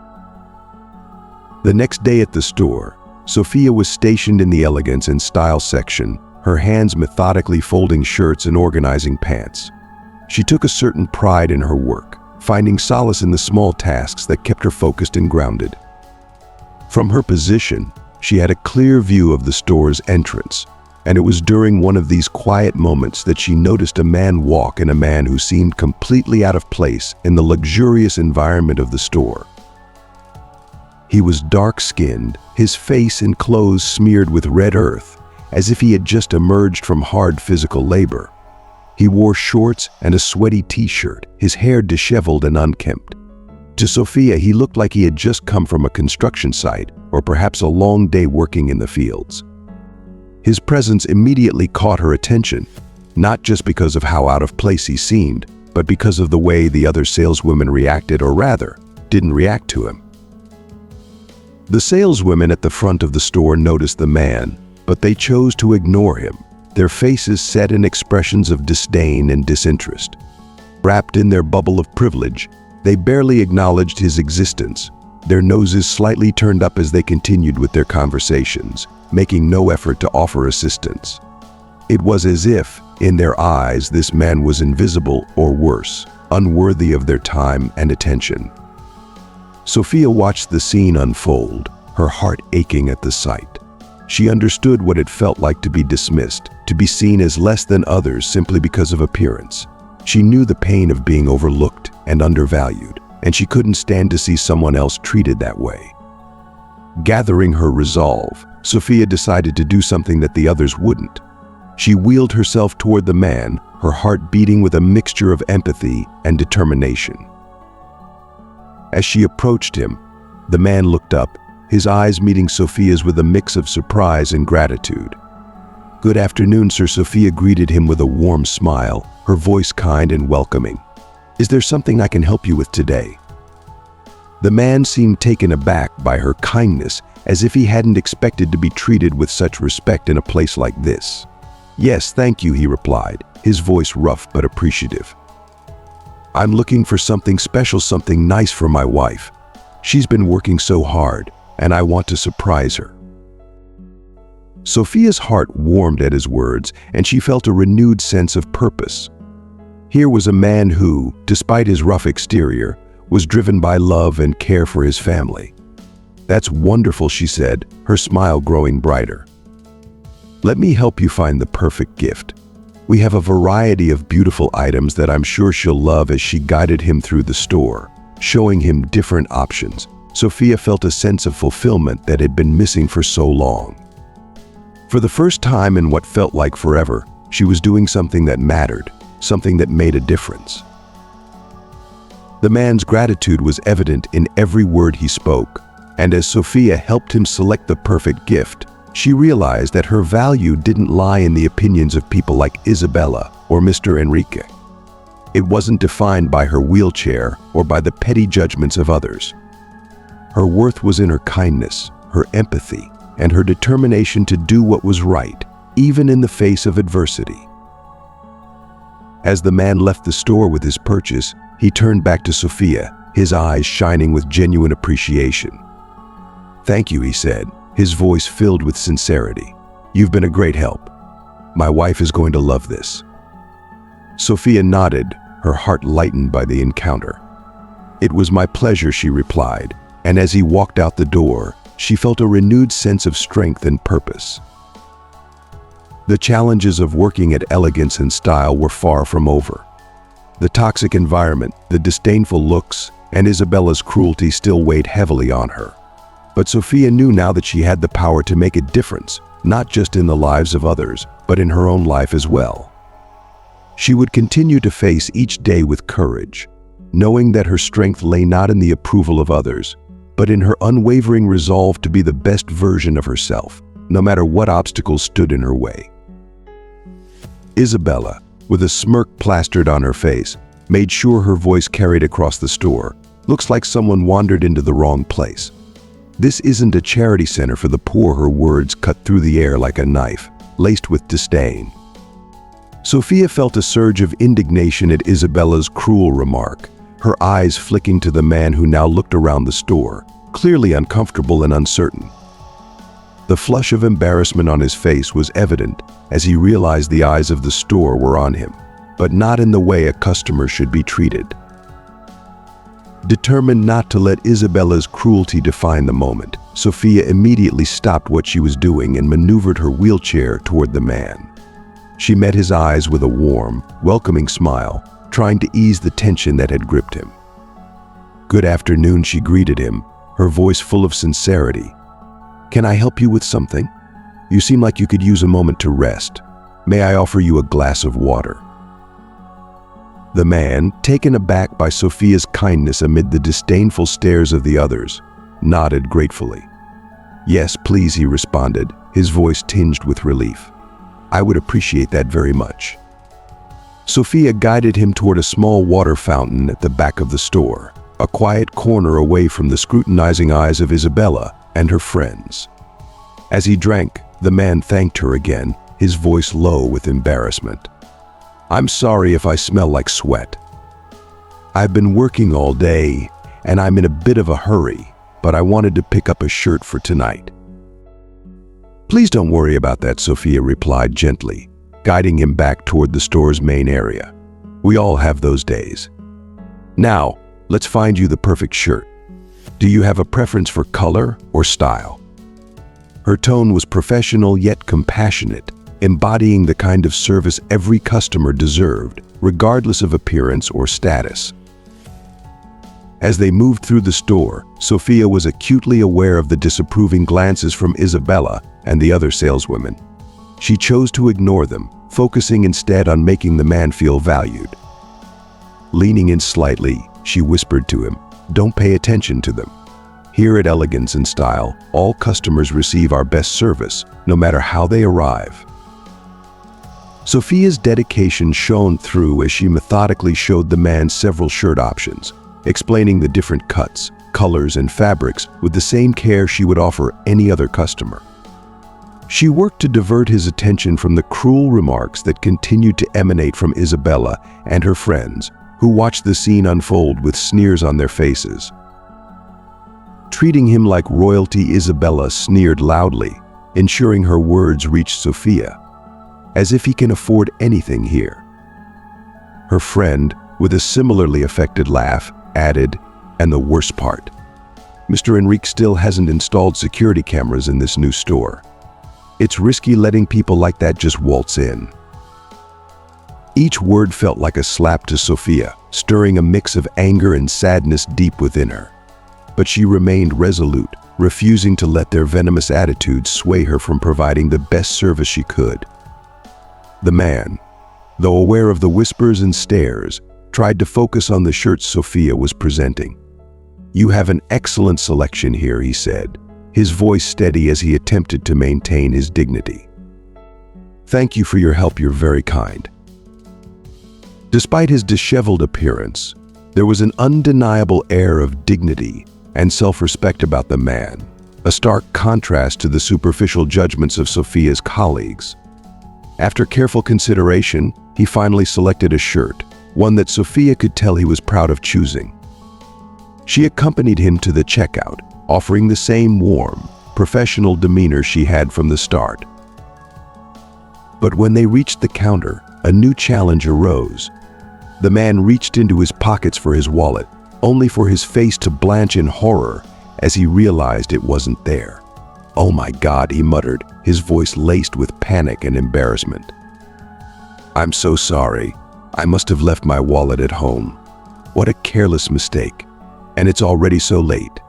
The next day at the store, Sophia was stationed in the elegance and style section, her hands methodically folding shirts and organizing pants. She took a certain pride in her work, finding solace in the small tasks that kept her focused and grounded. From her position, she had a clear view of the store's entrance, and it was during one of these quiet moments that she noticed a man walk in, a man who seemed completely out of place in the luxurious environment of the store. He was dark-skinned, his face and clothes smeared with red earth, as if he had just emerged from hard physical labor. He wore shorts and a sweaty t-shirt, his hair disheveled and unkempt. To Sophia, he looked like he had just come from a construction site, or perhaps a long day working in the fields. His presence immediately caught her attention, not just because of how out of place he seemed, but because of the way the other saleswomen reacted, or rather, didn't react to him. The saleswomen at the front of the store noticed the man, but they chose to ignore him, their faces set in expressions of disdain and disinterest. Wrapped in their bubble of privilege, they barely acknowledged his existence, their noses slightly turned up as they continued with their conversations, making no effort to offer assistance. It was as if, in their eyes, this man was invisible or worse, unworthy of their time and attention. Sophia watched the scene unfold, her heart aching at the sight. She understood what it felt like to be dismissed, to be seen as less than others simply because of appearance. She knew the pain of being overlooked and undervalued, and she couldn't stand to see someone else treated that way. Gathering her resolve, Sophia decided to do something that the others wouldn't. She wheeled herself toward the man, her heart beating with a mixture of empathy and determination. As she approached him, the man looked up, his eyes meeting Sophia's with a mix of surprise and gratitude. "Good afternoon, sir," Sophia greeted him with a warm smile, her voice kind and welcoming. "Is there something I can help you with today?" The man seemed taken aback by her kindness, as if he hadn't expected to be treated with such respect in a place like this. "Yes, thank you," he replied, his voice rough but appreciative. "I'm looking for something special, something nice for my wife. She's been working so hard, and I want to surprise her." Sophia's heart warmed at his words, and she felt a renewed sense of purpose. Here was a man who, despite his rough exterior, was driven by love and care for his family. "That's wonderful," she said, her smile growing brighter. "Let me help you find the perfect gift. We have a variety of beautiful items that I'm sure she'll love." As she guided him through the store, showing him different options, Sophia felt a sense of fulfillment that had been missing for so long. For the first time in what felt like forever, she was doing something that mattered, something that made a difference. The man's gratitude was evident in every word he spoke, and as Sophia helped him select the perfect gift, she realized that her value didn't lie in the opinions of people like Isabella or Mr. Enrique. It wasn't defined by her wheelchair or by the petty judgments of others. Her worth was in her kindness, her empathy, and her determination to do what was right, even in the face of adversity. As the man left the store with his purchase, he turned back to Sophia, his eyes shining with genuine appreciation. "Thank you," he said, his voice filled with sincerity. "You've been a great help. My wife is going to love this." Sophia nodded, her heart lightened by the encounter. "It was my pleasure," she replied, and as he walked out the door, she felt a renewed sense of strength and purpose. The challenges of working at Elegance and Style were far from over. The toxic environment, the disdainful looks, and Isabella's cruelty still weighed heavily on her. But Sophia knew now that she had the power to make a difference, not just in the lives of others, but in her own life as well. She would continue to face each day with courage, knowing that her strength lay not in the approval of others, but in her unwavering resolve to be the best version of herself, no matter what obstacles stood in her way. Isabella, with a smirk plastered on her face, made sure her voice carried across the store. "Looks like someone wandered into the wrong place. This isn't a charity center for the poor." Her words cut through the air like a knife, laced with disdain. Sophia felt a surge of indignation at Isabella's cruel remark, her eyes flicking to the man who now looked around the store, clearly uncomfortable and uncertain. The flush of embarrassment on his face was evident as he realized the eyes of the store were on him, but not in the way a customer should be treated. Determined not to let Isabella's cruelty define the moment, Sophia immediately stopped what she was doing and maneuvered her wheelchair toward the man. She met his eyes with a warm, welcoming smile, trying to ease the tension that had gripped him. "Good afternoon," she greeted him, her voice full of sincerity. "Can I help you with something? You seem like you could use a moment to rest. May I offer you a glass of water?" The man, taken aback by Sophia's kindness amid the disdainful stares of the others, nodded gratefully. "Yes, please," he responded, his voice tinged with relief. "I would appreciate that very much." Sophia guided him toward a small water fountain at the back of the store, a quiet corner away from the scrutinizing eyes of Isabella and her friends. As he drank, The man thanked her again, his voice low with embarrassment. "I'm sorry if I smell like sweat. I've been working all day, and I'm in a bit of a hurry, but I wanted to pick up a shirt for tonight." "Please don't worry about that," Sophia replied gently, guiding him back toward the store's main area. "We all have those days. Now, let's find you the perfect shirt. Do you have a preference for color or style?" Her tone was professional yet compassionate, embodying the kind of service every customer deserved, regardless of appearance or status. As they moved through the store, Sophia was acutely aware of the disapproving glances from Isabella and the other saleswomen. She chose to ignore them, focusing instead on making the man feel valued. Leaning in slightly, she whispered to him, "Don't pay attention to them. Here at Elegance and Style, all customers receive our best service, no matter how they arrive." Sophia's dedication shone through as she methodically showed the man several shirt options, explaining the different cuts, colors, and fabrics with the same care she would offer any other customer. She worked to divert his attention from the cruel remarks that continued to emanate from Isabella and her friends, who watched the scene unfold with sneers on their faces. Treating him like royalty, Isabella sneered loudly, ensuring her words reached Sophia. "As if he can afford anything here." Her friend, with a similarly affected laugh, added, "And the worst part, Mr. Enrique still hasn't installed security cameras in this new store. It's risky letting people like that just waltz in." Each word felt like a slap to Sophia, stirring a mix of anger and sadness deep within her. But she remained resolute, refusing to let their venomous attitudes sway her from providing the best service she could. The man, though aware of the whispers and stares, tried to focus on the shirts Sophia was presenting. "You have an excellent selection here," he said, his voice steady as he attempted to maintain his dignity. "Thank you for your help, you're very kind." Despite his disheveled appearance, there was an undeniable air of dignity and self-respect about the man, a stark contrast to the superficial judgments of Sophia's colleagues. After careful consideration, he finally selected a shirt, one that Sophia could tell he was proud of choosing. She accompanied him to the checkout, offering the same warm, professional demeanor she had from the start. But when they reached the counter, a new challenge arose. The man reached into his pockets for his wallet, only for his face to blanch in horror as he realized it wasn't there. "Oh my God," he muttered, his voice laced with panic and embarrassment. "I'm so sorry. I must have left my wallet at home. What a careless mistake. And it's already so late."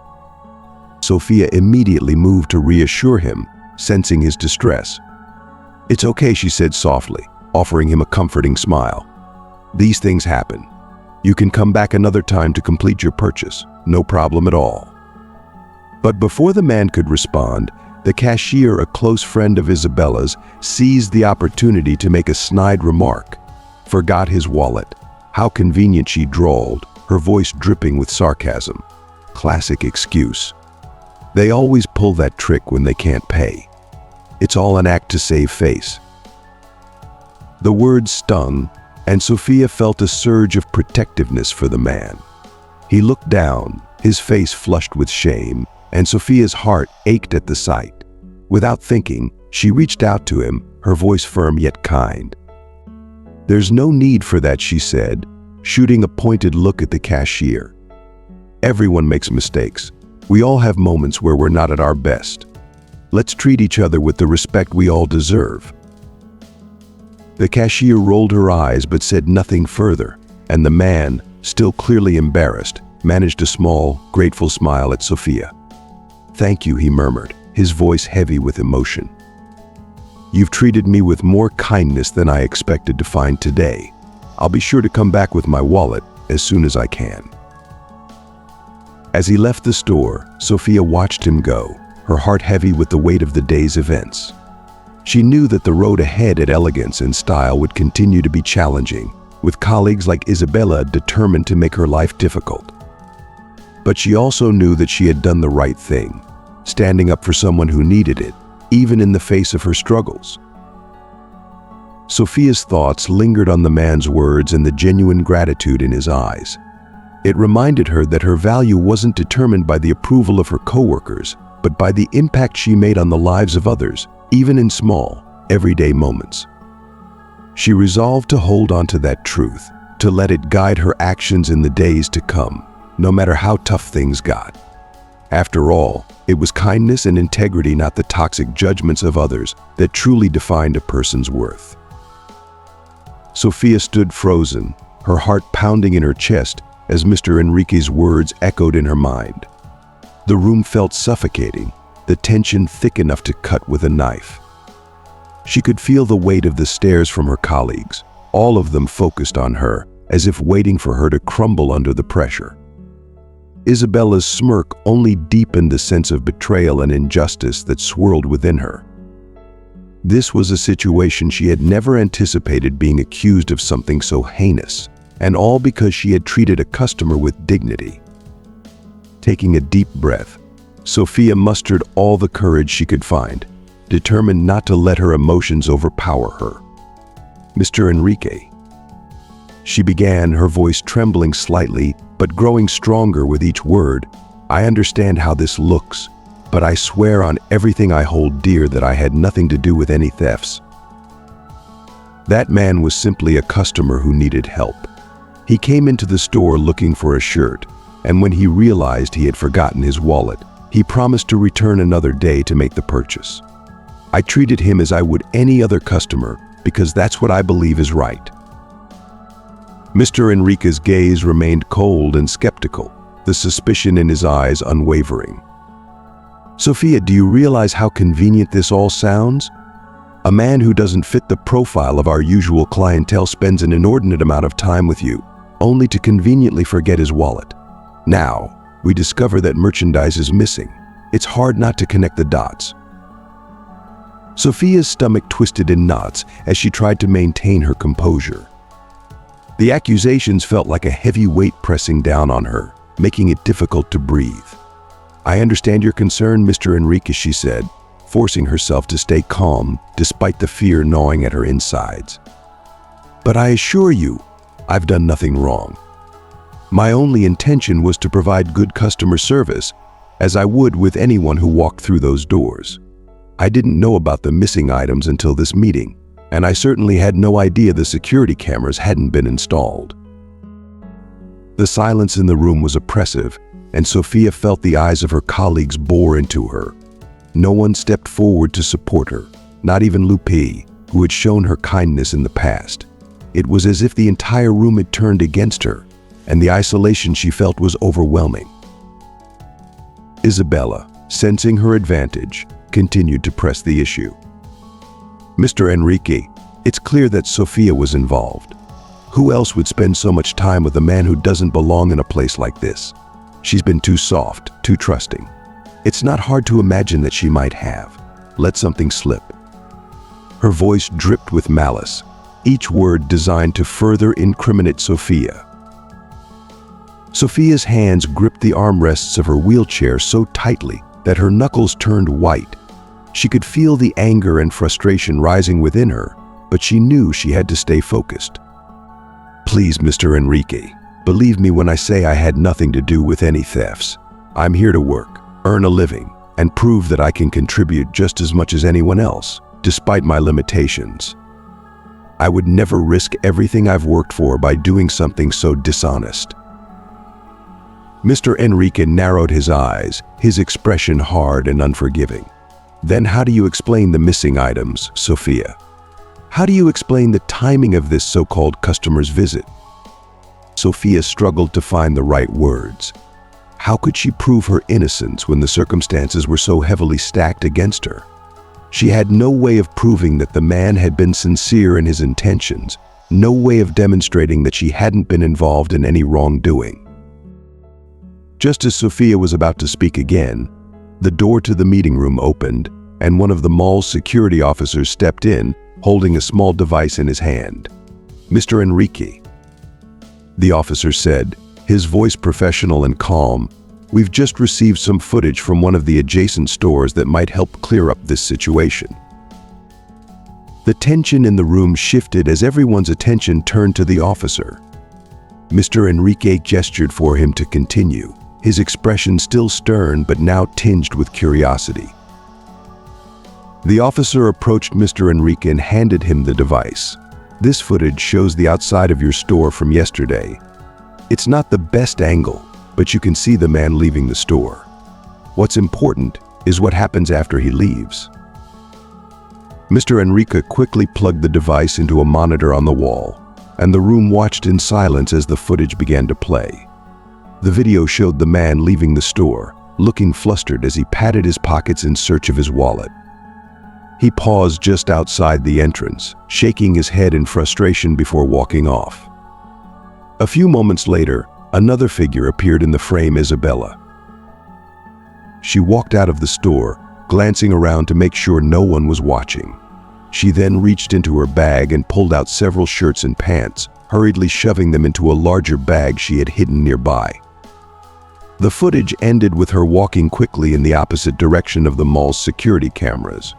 Sophia immediately moved to reassure him, sensing his distress. "It's okay," she said softly, offering him a comforting smile. "These things happen. You can come back another time to complete your purchase. No problem at all." But before the man could respond, the cashier, a close friend of Isabella's, seized the opportunity to make a snide remark. "Forgot his wallet. How convenient," she drawled, her voice dripping with sarcasm. Classic excuse. They always pull that trick when they can't pay. It's all an act to save face. The words stung, and Sophia felt a surge of protectiveness for the man. He looked down, his face flushed with shame, and Sophia's heart ached at the sight. Without thinking, she reached out to him, her voice firm yet kind. "There's no need for that," she said, shooting a pointed look at the cashier. "Everyone makes mistakes. We all have moments where we're not at our best. Let's treat each other with the respect we all deserve." The cashier rolled her eyes but said nothing further, and the man, still clearly embarrassed, managed a small, grateful smile at Sophia. "Thank you," he murmured, his voice heavy with emotion. "You've treated me with more kindness than I expected to find today. I'll be sure to come back with my wallet as soon as I can." As he left the store, Sophia watched him go, her heart heavy with the weight of the day's events. She knew that the road ahead at Elegance and Style would continue to be challenging, with colleagues like Isabella determined to make her life difficult. But she also knew that she had done the right thing, standing up for someone who needed it, even in the face of her struggles. Sophia's thoughts lingered on the man's words and the genuine gratitude in his eyes. It reminded her that her value wasn't determined by the approval of her coworkers, but by the impact she made on the lives of others, even in small, everyday moments. She resolved to hold on to that truth, to let it guide her actions in the days to come, no matter how tough things got. After all, it was kindness and integrity, not the toxic judgments of others, that truly defined a person's worth. Sophia stood frozen, her heart pounding in her chest as Mr. Enrique's words echoed in her mind. The room felt suffocating, the tension thick enough to cut with a knife. She could feel the weight of the stares from her colleagues, all of them focused on her, as if waiting for her to crumble under the pressure. Isabella's smirk only deepened the sense of betrayal and injustice that swirled within her. This was a situation she had never anticipated, being accused of something so heinous, and all because she had treated a customer with dignity. Taking a deep breath, Sophia mustered all the courage she could find, determined not to let her emotions overpower her. "Mr. Enrique," she began, her voice trembling slightly but growing stronger with each word, "I understand how this looks, but I swear on everything I hold dear that I had nothing to do with any thefts." That man was simply a customer who needed help. He came into the store looking for a shirt, and when he realized he had forgotten his wallet, he promised to return another day to make the purchase. I treated him as I would any other customer because that's what I believe is right. Mr. Enrique's gaze remained cold and skeptical, the suspicion in his eyes unwavering. "Sophia, do you realize how convenient this all sounds? A man who doesn't fit the profile of our usual clientele spends an inordinate amount of time with you, only to conveniently forget his wallet. Now, we discover that merchandise is missing. It's hard not to connect the dots." Sophia's stomach twisted in knots as she tried to maintain her composure. The accusations felt like a heavy weight pressing down on her, making it difficult to breathe. "I understand your concern, Mr. Enrique," she said, forcing herself to stay calm despite the fear gnawing at her insides. "But I assure you, I've done nothing wrong. My only intention was to provide good customer service, as I would with anyone who walked through those doors. I didn't know about the missing items until this meeting, and I certainly had no idea the security cameras hadn't been installed." The silence in the room was oppressive, and Sophia felt the eyes of her colleagues bore into her. No one stepped forward to support her, not even Lupe, who had shown her kindness in the past. It was as if the entire room had turned against her, and the isolation she felt was overwhelming. Isabella, sensing her advantage, continued to press the issue. "Mr. Enrique, it's clear that Sophia was involved. Who else would spend so much time with a man who doesn't belong in a place like this? She's been too soft, too trusting. It's not hard to imagine that she might have let something slip." Her voice dripped with malice, each word designed to further incriminate Sophia. Sophia's hands gripped the armrests of her wheelchair so tightly that her knuckles turned white. She could feel the anger and frustration rising within her, but she knew she had to stay focused. "Please, Mr. Enrique, believe me when I say I had nothing to do with any thefts. I'm here to work, earn a living, and prove that I can contribute just as much as anyone else, despite my limitations. I would never risk everything I've worked for by doing something so dishonest." Mr. Enrique narrowed his eyes, his expression hard and unforgiving. "Then how do you explain the missing items, Sophia? How do you explain the timing of this so-called customer's visit?" Sophia struggled to find the right words. How could she prove her innocence when the circumstances were so heavily stacked against her? She had no way of proving that the man had been sincere in his intentions, no way of demonstrating that she hadn't been involved in any wrongdoing. Just as Sophia was about to speak again, the door to the meeting room opened, and one of the mall's security officers stepped in, holding a small device in his hand. "Mr. Enrique," the officer said, his voice professional and calm, We've just received some footage from one of the adjacent stores that might help clear up this situation." The tension in the room shifted as everyone's attention turned to the officer. Mr. Enrique gestured for him to continue, his expression still stern but now tinged with curiosity. The officer approached Mr. Enrique and handed him the device. "This footage shows the outside of your store from yesterday. It's not the best angle, but you can see the man leaving the store. What's important is what happens after he leaves." Mr. Enrique quickly plugged the device into a monitor on the wall, and the room watched in silence as the footage began to play. The video showed the man leaving the store, looking flustered as he patted his pockets in search of his wallet. He paused just outside the entrance, shaking his head in frustration before walking off. A few moments later, another figure appeared in the frame: Isabella. She walked out of the store, glancing around to make sure no one was watching. She then reached into her bag and pulled out several shirts and pants, hurriedly shoving them into a larger bag she had hidden nearby. The footage ended with her walking quickly in the opposite direction of the mall's security cameras.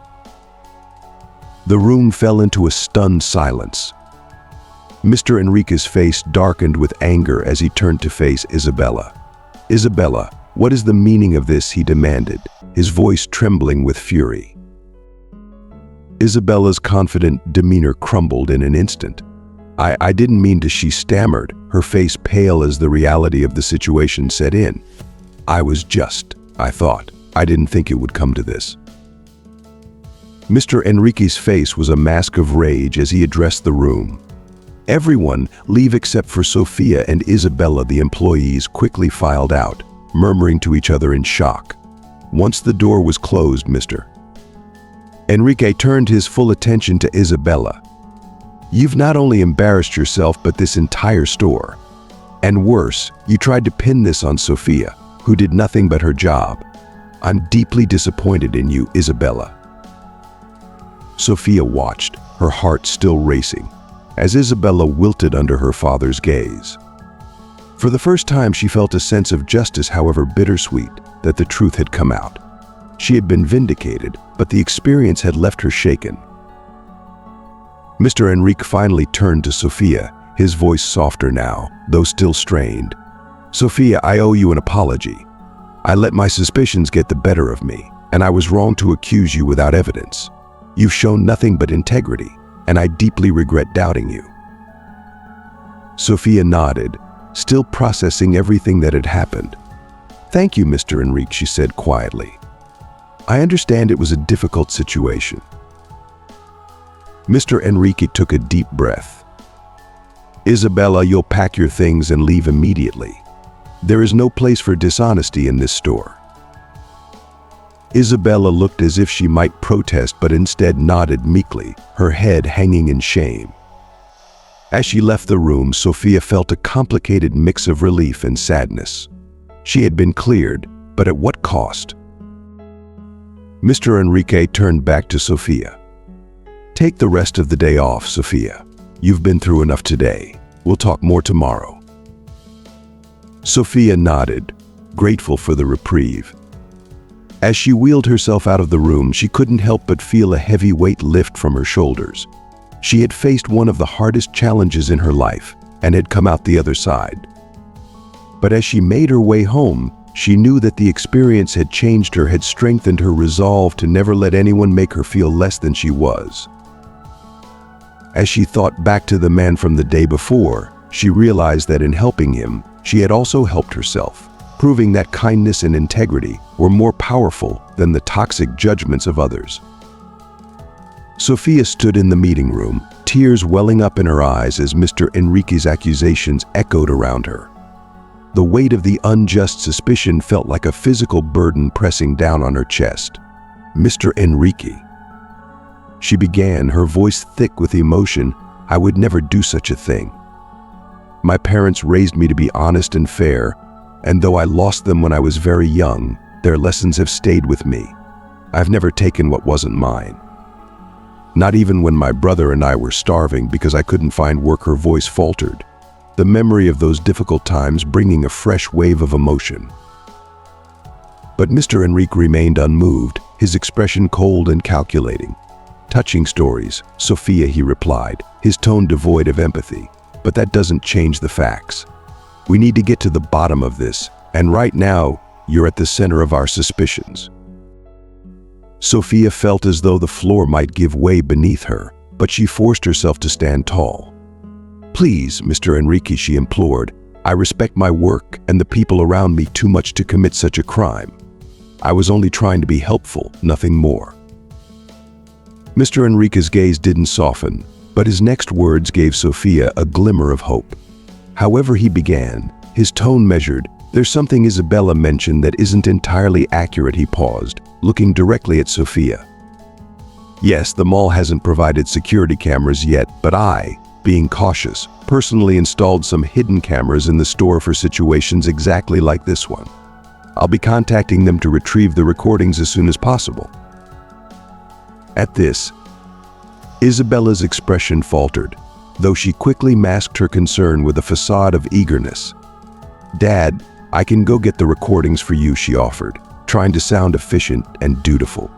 The room fell into a stunned silence. Mr. Enrique's face darkened with anger as he turned to face Isabella. "Isabella, what is the meaning of this?" he demanded, his voice trembling with fury. Isabella's confident demeanor crumbled in an instant. I didn't mean to," she stammered, her face pale as the reality of the situation set in. I thought. I didn't think it would come to this." Mr. Enrique's face was a mask of rage as he addressed the room. Everyone, leave except for Sophia and Isabella. The employees quickly filed out, murmuring to each other in shock. Once the door was closed, Mr. Enrique turned his full attention to Isabella. "You've not only embarrassed yourself but this entire store. And worse, you tried to pin this on Sophia, who did nothing but her job. I'm deeply disappointed in you, Isabella." Sophia watched, her heart still racing, as Isabella wilted under her father's gaze. For the first time, she felt a sense of justice, however bittersweet, that the truth had come out. She had been vindicated, but the experience had left her shaken. Mr. Enrique finally turned to Sophia, his voice softer now, though still strained. "Sophia, I owe you an apology. I let my suspicions get the better of me, and I was wrong to accuse you without evidence. You've shown nothing but integrity, and I deeply regret doubting you." Sophia nodded, still processing everything that had happened. "Thank you, Mr. Enrique," she said quietly. "I understand it was a difficult situation." Mr. Enrique took a deep breath. "Isabella, you'll pack your things and leave immediately. There is no place for dishonesty in this store." Isabella looked as if she might protest, but instead nodded meekly, her head hanging in shame. As she left the room, Sophia felt a complicated mix of relief and sadness. She had been cleared, but at what cost? Mr. Enrique turned back to Sophia. "Take the rest of the day off, Sophia. You've been through enough today. We'll talk more tomorrow." Sophia nodded, grateful for the reprieve. As she wheeled herself out of the room, she couldn't help but feel a heavy weight lift from her shoulders. She had faced one of the hardest challenges in her life and had come out the other side. But as she made her way home, she knew that the experience had changed her, had strengthened her resolve to never let anyone make her feel less than she was. As she thought back to the man from the day before, she realized that in helping him, she had also helped herself, proving that kindness and integrity were more powerful than the toxic judgments of others. Sophia stood in the meeting room, tears welling up in her eyes as Mr. Enrique's accusations echoed around her. The weight of the unjust suspicion felt like a physical burden pressing down on her chest. "Mr. Enrique," she began, her voice thick with emotion, "I would never do such a thing. My parents raised me to be honest and fair, and though I lost them when I was very young, their lessons have stayed with me. I've never taken what wasn't mine. Not even when my brother and I were starving because I couldn't find work." Her voice faltered, the memory of those difficult times bringing a fresh wave of emotion. But Mr. Enrique remained unmoved, his expression cold and calculating. "Touching stories, Sophia," he replied, his tone devoid of empathy. "But that doesn't change the facts. We need to get to the bottom of this, and right now, you're at the center of our suspicions." Sophia felt as though the floor might give way beneath her, but she forced herself to stand tall. "Please, Mr. Enrique," she implored, "I respect my work and the people around me too much to commit such a crime. I was only trying to be helpful, nothing more." Mr. Enrique's gaze didn't soften, but his next words gave Sophia a glimmer of hope. However he began, his tone measured. "There's something Isabella mentioned that isn't entirely accurate," he paused, looking directly at Sophia. "Yes, the mall hasn't provided security cameras yet, but I, being cautious, personally installed some hidden cameras in the store for situations exactly like this one. I'll be contacting them to retrieve the recordings as soon as possible." At this, Isabella's expression faltered, though she quickly masked her concern with a facade of eagerness. "Dad, I can go get the recordings for you," she offered, trying to sound efficient and dutiful.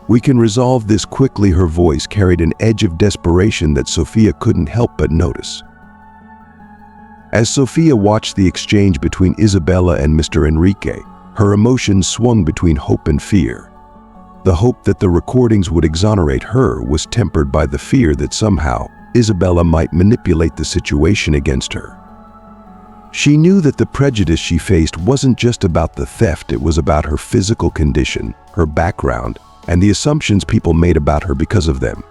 "We can resolve this quickly." Her voice carried an edge of desperation that Sophia couldn't help but notice. As Sophia watched the exchange between Isabella and Mr. Enrique, her emotions swung between hope and fear. The hope that the recordings would exonerate her was tempered by the fear that somehow Isabella might manipulate the situation against her. She knew that the prejudice she faced wasn't just about the theft, it was about her physical condition, her background, and the assumptions people made about her because of them.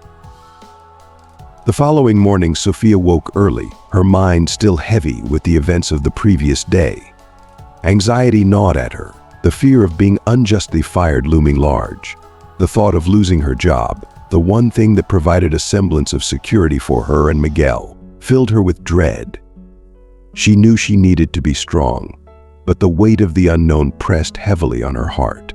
The following morning, Sophia woke early, her mind still heavy with the events of the previous day. Anxiety gnawed at her, the fear of being unjustly fired looming large. The thought of losing her job, the one thing that provided a semblance of security for her and Miguel, filled her with dread. She knew she needed to be strong, but the weight of the unknown pressed heavily on her heart.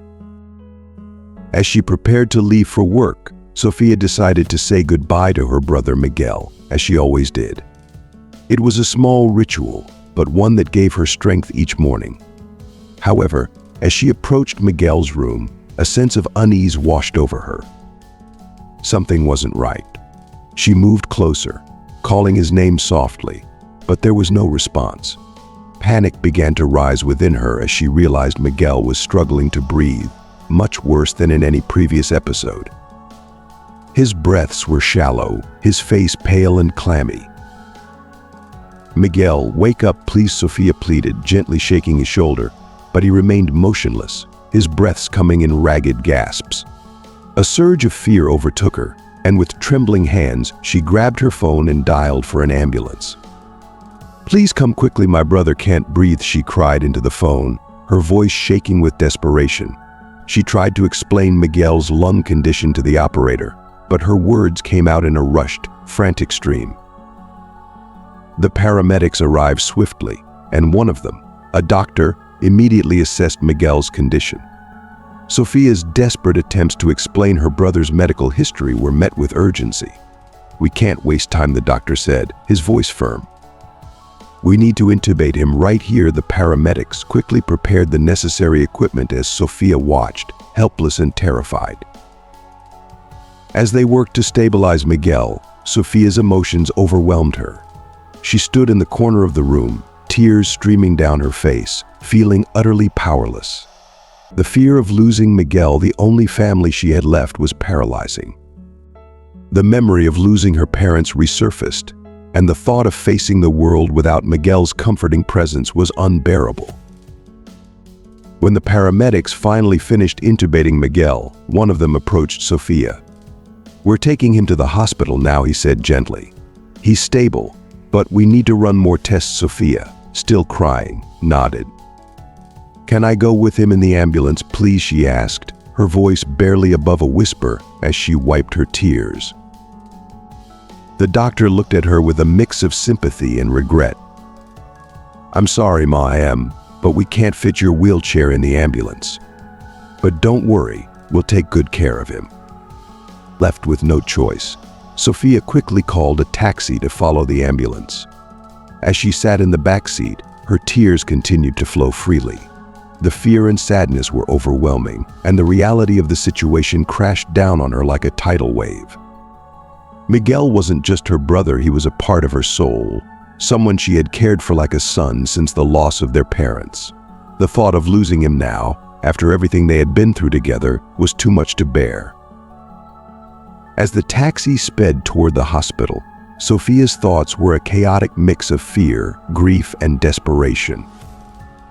As she prepared to leave for work, Sophia decided to say goodbye to her brother Miguel, as she always did. It was a small ritual, but one that gave her strength each morning. However, as she approached Miguel's room, a sense of unease washed over her. Something wasn't right. She moved closer, calling his name softly, but there was no response. Panic began to rise within her as she realized Miguel was struggling to breathe, much worse than in any previous episode. His breaths were shallow, his face pale and clammy. "Miguel, wake up, please," Sophia pleaded, gently shaking his shoulder, but he remained motionless, his breaths coming in ragged gasps. A surge of fear overtook her, and with trembling hands, she grabbed her phone and dialed for an ambulance. "Please come quickly, my brother can't breathe," she cried into the phone, her voice shaking with desperation. She tried to explain Miguel's lung condition to the operator, but her words came out in a rushed, frantic stream. The paramedics arrived swiftly, and one of them, a doctor, immediately assessed Miguel's condition. Sophia's desperate attempts to explain her brother's medical history were met with urgency. "We can't waste time," the doctor said, his voice firm. "We need to intubate him right here." The paramedics quickly prepared the necessary equipment as Sophia watched, helpless and terrified. As they worked to stabilize Miguel, Sophia's emotions overwhelmed her. She stood in the corner of the room, tears streaming down her face, feeling utterly powerless. The fear of losing Miguel, the only family she had left, was paralyzing. The memory of losing her parents resurfaced, and the thought of facing the world without Miguel's comforting presence was unbearable. When the paramedics finally finished intubating Miguel, one of them approached Sophia. "We're taking him to the hospital now," he said gently. "He's stable, but we need to run more tests." Sophia, still crying, nodded. "Can I go with him in the ambulance, please?" she asked, her voice barely above a whisper as she wiped her tears. The doctor looked at her with a mix of sympathy and regret. "I'm sorry, Ma, I am, but we can't fit your wheelchair in the ambulance. But don't worry, we'll take good care of him." Left with no choice, Sophia quickly called a taxi to follow the ambulance. As she sat in the back seat, her tears continued to flow freely. The fear and sadness were overwhelming, and the reality of the situation crashed down on her like a tidal wave. Miguel wasn't just her brother, he was a part of her soul, someone she had cared for like a son since the loss of their parents. The thought of losing him now, after everything they had been through together, was too much to bear. As the taxi sped toward the hospital, Sophia's thoughts were a chaotic mix of fear, grief, and desperation.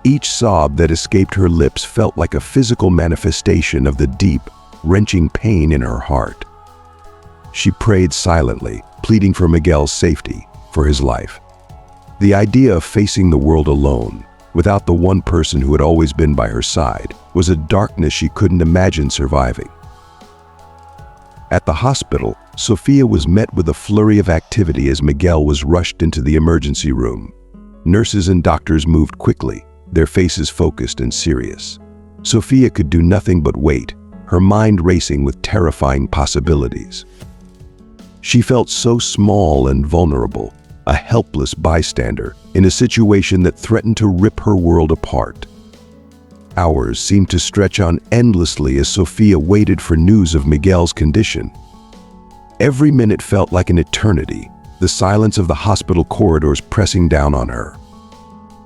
Each sob that escaped her lips felt like a physical manifestation of the deep, wrenching pain in her heart. She prayed silently, pleading for Miguel's safety, for his life. The idea of facing the world alone, without the one person who had always been by her side, was a darkness she couldn't imagine surviving. At the hospital, Sophia was met with a flurry of activity as Miguel was rushed into the emergency room. Nurses and doctors moved quickly, their faces focused and serious. Sophia could do nothing but wait, her mind racing with terrifying possibilities. She felt so small and vulnerable, a helpless bystander in a situation that threatened to rip her world apart. Hours seemed to stretch on endlessly as Sophia waited for news of Miguel's condition. Every minute felt like an eternity, the silence of the hospital corridors pressing down on her.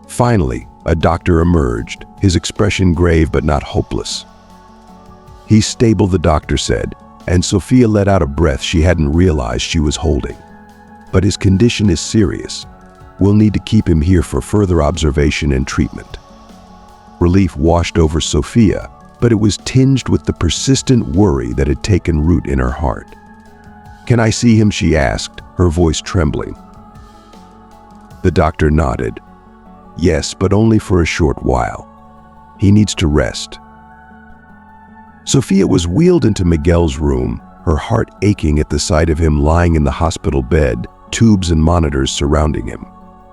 Finally, a doctor emerged, his expression grave but not hopeless. "He's stable," the doctor said, and Sophia let out a breath she hadn't realized she was holding. "But his condition is serious. We'll need to keep him here for further observation and treatment." Relief washed over Sophia, but it was tinged with the persistent worry that had taken root in her heart. "Can I see him?" she asked, her voice trembling. The doctor nodded. "Yes, but only for a short while. He needs to rest." Sophia was wheeled into Miguel's room, her heart aching at the sight of him lying in the hospital bed, tubes and monitors surrounding him.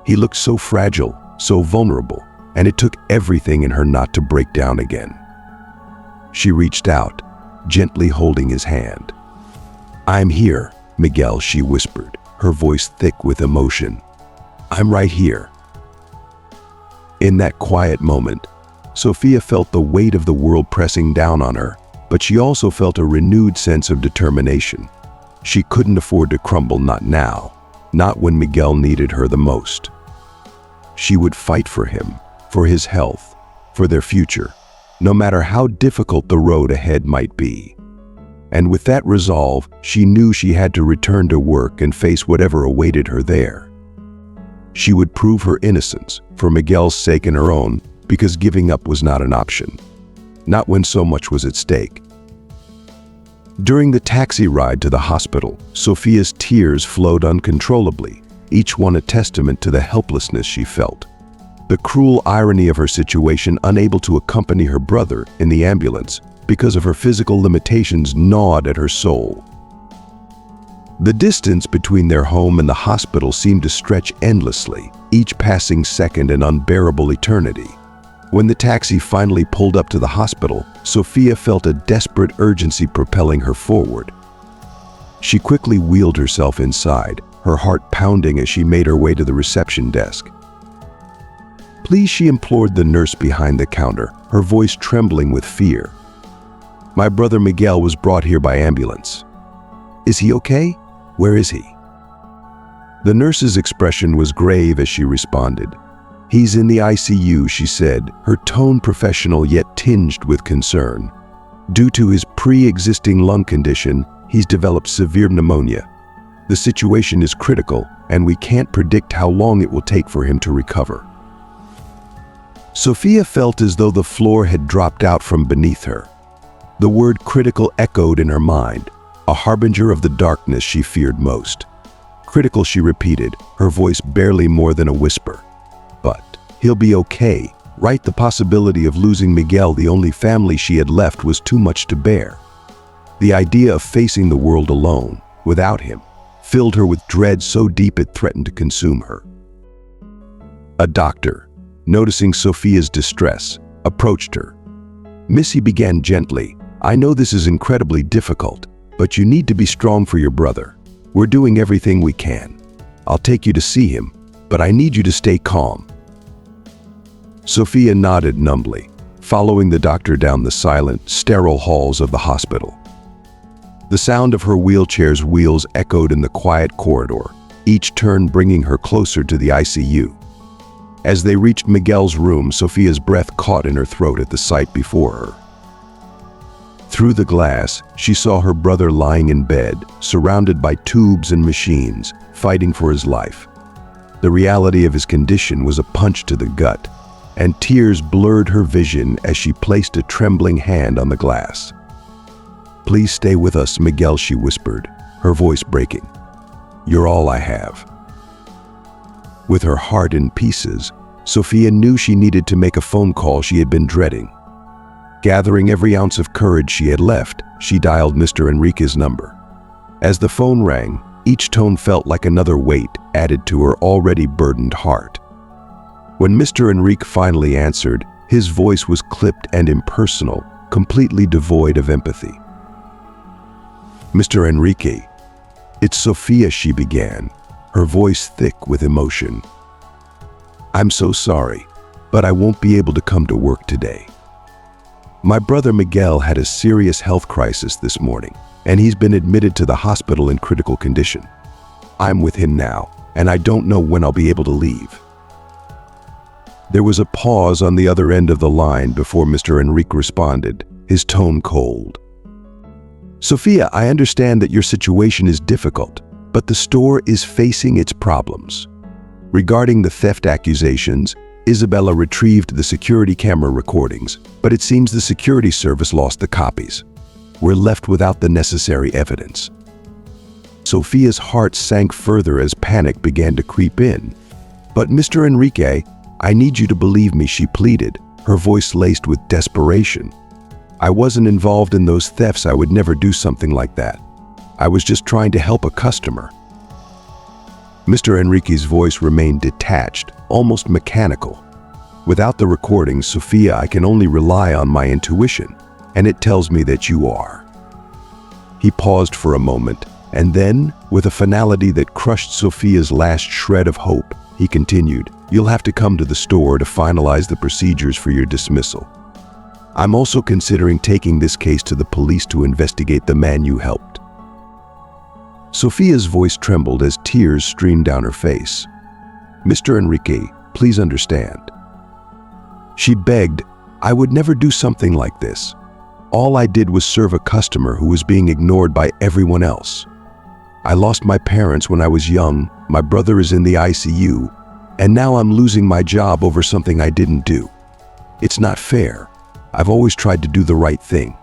He looked so fragile, so vulnerable, and it took everything in her not to break down again. She reached out, gently holding his hand. "I'm here, Miguel," she whispered, her voice thick with emotion. "I'm right here." In that quiet moment, Sophia felt the weight of the world pressing down on her, but she also felt a renewed sense of determination. She couldn't afford to crumble, not now, not when Miguel needed her the most. She would fight for him, for his health, for their future, no matter how difficult the road ahead might be. And with that resolve, she knew she had to return to work and face whatever awaited her there. She would prove her innocence, for Miguel's sake and her own, because giving up was not an option. Not when so much was at stake. During the taxi ride to the hospital, Sophia's tears flowed uncontrollably, each one a testament to the helplessness she felt. The cruel irony of her situation, unable to accompany her brother in the ambulance because of her physical limitations, gnawed at her soul. The distance between their home and the hospital seemed to stretch endlessly, each passing second an unbearable eternity. When the taxi finally pulled up to the hospital, Sophia felt a desperate urgency propelling her forward. She quickly wheeled herself inside, her heart pounding as she made her way to the reception desk. "Please," she implored the nurse behind the counter, her voice trembling with fear. "My brother Miguel was brought here by ambulance." "Is he okay? Where is he?" The nurse's expression was grave as she responded. "He's in the ICU," she said, her tone professional yet tinged with concern. "Due to his pre-existing lung condition, he's developed severe pneumonia. The situation is critical, and we can't predict how long it will take for him to recover." Sophia felt as though the floor had dropped out from beneath her. The word critical echoed in her mind, a harbinger of the darkness she feared most. "Critical," she repeated, her voice barely more than a whisper. "But he'll be okay, right?" The possibility of losing Miguel, the only family she had left, was too much to bear. The idea of facing the world alone, without him, filled her with dread so deep it threatened to consume her. A doctor, noticing Sophia's distress, approached her. "Missy," began gently, "I know this is incredibly difficult, but you need to be strong for your brother. We're doing everything we can. I'll take you to see him, but I need you to stay calm." Sophia nodded numbly, following the doctor down the silent, sterile halls of the hospital. The sound of her wheelchair's wheels echoed in the quiet corridor, each turn bringing her closer to the ICU. As they reached Miguel's room, Sophia's breath caught in her throat at the sight before her. Through the glass, she saw her brother lying in bed, surrounded by tubes and machines, fighting for his life. The reality of his condition was a punch to the gut, and tears blurred her vision as she placed a trembling hand on the glass. "Please stay with us, Miguel," she whispered, her voice breaking. "You're all I have." With her heart in pieces, Sophia knew she needed to make a phone call she had been dreading. Gathering every ounce of courage she had left, she dialed Mr. Enrique's number. As the phone rang, each tone felt like another weight added to her already burdened heart. When Mr. Enrique finally answered, his voice was clipped and impersonal, completely devoid of empathy. "Mr. Enrique, it's Sophia," she began, her voice thick with emotion. "I'm so sorry, but I won't be able to come to work today. My brother Miguel had a serious health crisis this morning, and he's been admitted to the hospital in critical condition. I'm with him now, and I don't know when I'll be able to leave." There was a pause on the other end of the line before Mr. Enrique responded, his tone cold. "Sophia, I understand that your situation is difficult, but the store is facing its problems. Regarding the theft accusations, Isabella retrieved the security camera recordings, but it seems the security service lost the copies. We're left without the necessary evidence." Sophia's heart sank further as panic began to creep in. "But Mr. Enrique, I need you to believe me," she pleaded, her voice laced with desperation. "I wasn't involved in those thefts. I would never do something like that. I was just trying to help a customer." Mr. Enrique's voice remained detached, almost mechanical. "Without the recordings, Sophia, I can only rely on my intuition, and it tells me that you are." He paused for a moment, and then, with a finality that crushed Sophia's last shred of hope, he continued, "You'll have to come to the store to finalize the procedures for your dismissal. I'm also considering taking this case to the police to investigate the man you helped." Sophia's voice trembled as tears streamed down her face. "Mr. Enrique, please understand." She begged, "I would never do something like this. All I did was serve a customer who was being ignored by everyone else. I lost my parents when I was young, my brother is in the ICU, and now I'm losing my job over something I didn't do. It's not fair. I've always tried to do the right thing."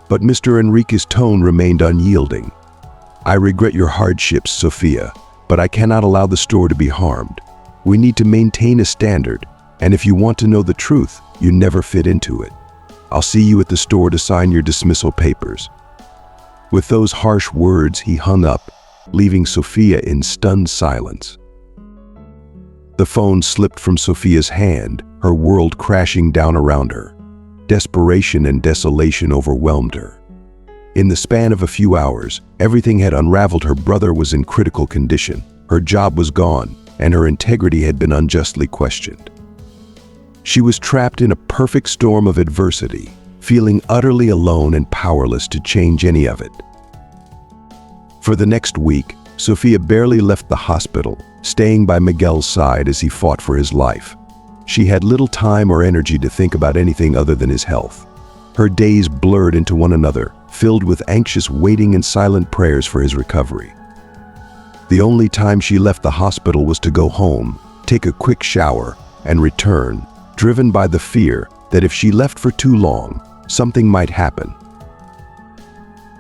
But Mr. Enrique's tone remained unyielding. "I regret your hardships, Sophia, but I cannot allow the store to be harmed. We need to maintain a standard, and if you want to know the truth, you never fit into it. I'll see you at the store to sign your dismissal papers." With those harsh words, he hung up, leaving Sophia in stunned silence. The phone slipped from Sophia's hand, her world crashing down around her. Desperation and desolation overwhelmed her. In the span of a few hours, everything had unraveled. Her brother was in critical condition, her job was gone, and her integrity had been unjustly questioned. She was trapped in a perfect storm of adversity, feeling utterly alone and powerless to change any of it. For the next week, Sophia barely left the hospital, staying by Miguel's side as he fought for his life. She had little time or energy to think about anything other than his health. Her days blurred into one another, filled with anxious waiting and silent prayers for his recovery. The only time she left the hospital was to go home, take a quick shower, and return, driven by the fear that if she left for too long, something might happen.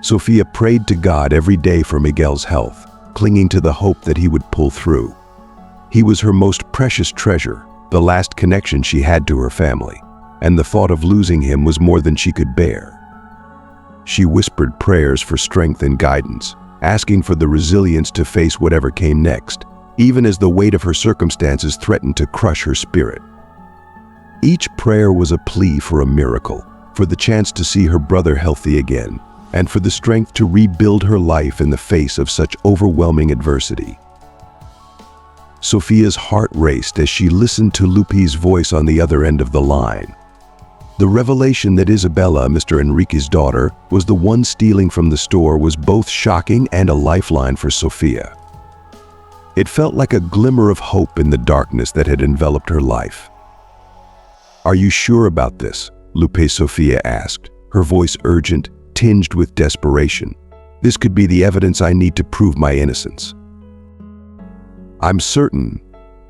Sophia prayed to God every day for Miguel's health, clinging to the hope that he would pull through. He was her most precious treasure, the last connection she had to her family, and the thought of losing him was more than she could bear. She whispered prayers for strength and guidance, asking for the resilience to face whatever came next, even as the weight of her circumstances threatened to crush her spirit. Each prayer was a plea for a miracle, for the chance to see her brother healthy again, and for the strength to rebuild her life in the face of such overwhelming adversity. Sophia's heart raced as she listened to Lupi's voice on the other end of the line, The revelation that Isabella, Mr. Enrique's daughter, was the one stealing from the store was both shocking and a lifeline for Sofia. It felt like a glimmer of hope in the darkness that had enveloped her life. "Are you sure about this?" Lupe Sofia asked, her voice urgent, tinged with desperation. "This could be the evidence I need to prove my innocence." "I'm certain,"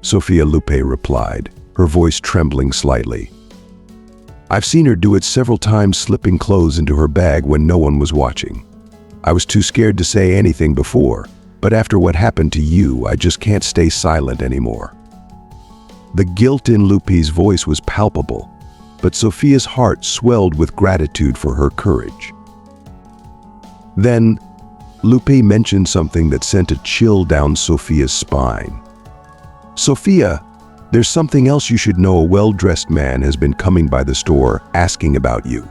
Sofia Lupe replied, her voice trembling slightly. "I've seen her do it several times, slipping clothes into her bag when no one was watching. I was too scared to say anything before, but after what happened to you, I just can't stay silent anymore." The guilt in Lupe's voice was palpable, but Sofia's heart swelled with gratitude for her courage. Then, Lupe mentioned something that sent a chill down Sofia's spine. "Sofia, there's something else you should know. A well-dressed man has been coming by the store asking about you.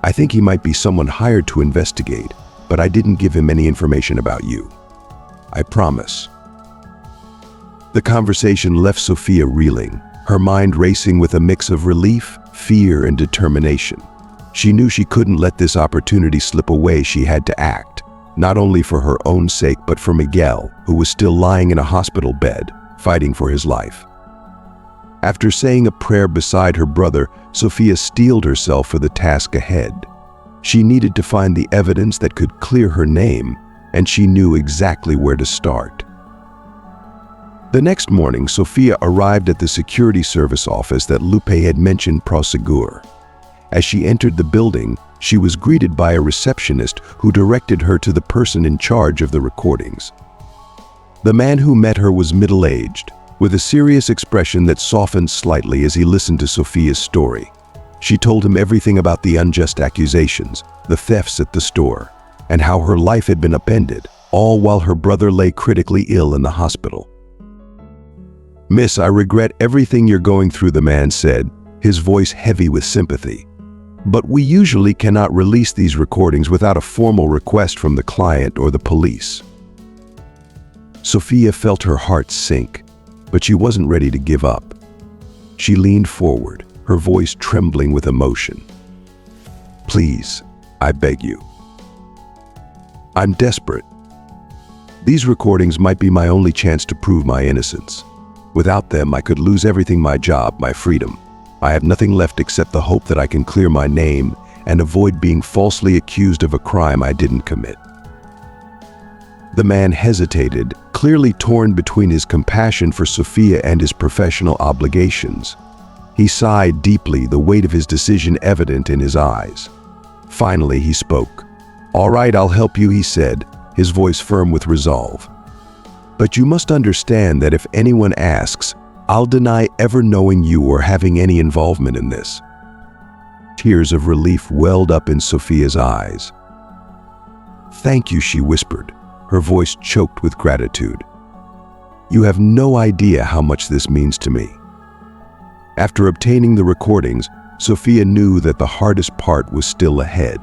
I think he might be someone hired to investigate, but I didn't give him any information about you. I promise." The conversation left Sofia reeling, her mind racing with a mix of relief, fear, and determination. She knew she couldn't let this opportunity slip away. She had to act, not only for her own sake, but for Miguel, who was still lying in a hospital bed, fighting for his life. After saying a prayer beside her brother, Sofia steeled herself for the task ahead. She needed to find the evidence that could clear her name, and she knew exactly where to start. The next morning, Sofia arrived at the security service office that Lupe had mentioned Prosegur. As she entered the building, she was greeted by a receptionist who directed her to the person in charge of the recordings. The man who met her was middle-aged, with a serious expression that softened slightly as he listened to Sofia's story. She told him everything about the unjust accusations, the thefts at the store, and how her life had been upended, all while her brother lay critically ill in the hospital. "Miss, I regret everything you're going through," the man said, his voice heavy with sympathy. "But we usually cannot release these recordings without a formal request from the client or the police." Sofia felt her heart sink, but she wasn't ready to give up. She leaned forward, her voice trembling with emotion. "Please, I beg you. I'm desperate. These recordings might be my only chance to prove my innocence. Without them, I could lose everything: my job, my freedom. I have nothing left except the hope that I can clear my name and avoid being falsely accused of a crime I didn't commit." The man hesitated, clearly torn between his compassion for Sofia and his professional obligations. He sighed deeply, the weight of his decision evident in his eyes. Finally, he spoke. "All right, I'll help you," he said, his voice firm with resolve. "But you must understand that if anyone asks, I'll deny ever knowing you or having any involvement in this." Tears of relief welled up in Sofia's eyes. "Thank you," she whispered, her voice choked with gratitude. "You have no idea how much this means to me." After obtaining the recordings, Sofia knew that the hardest part was still ahead.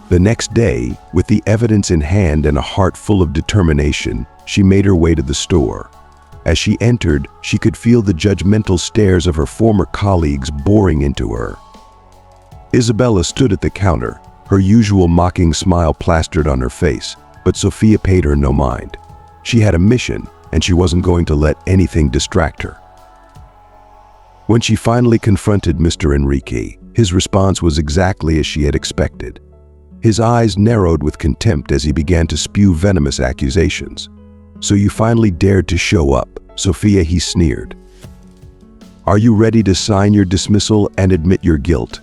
The next day, with the evidence in hand and a heart full of determination, she made her way to the store. As she entered, she could feel the judgmental stares of her former colleagues boring into her. Isabella stood at the counter, her usual mocking smile plastered on her face, but Sofia paid her no mind. She had a mission, and she wasn't going to let anything distract her. When she finally confronted Mr. Enrique, his response was exactly as she had expected. His eyes narrowed with contempt as he began to spew venomous accusations. "So you finally dared to show up, Sofia," he sneered. "Are you ready to sign your dismissal and admit your guilt?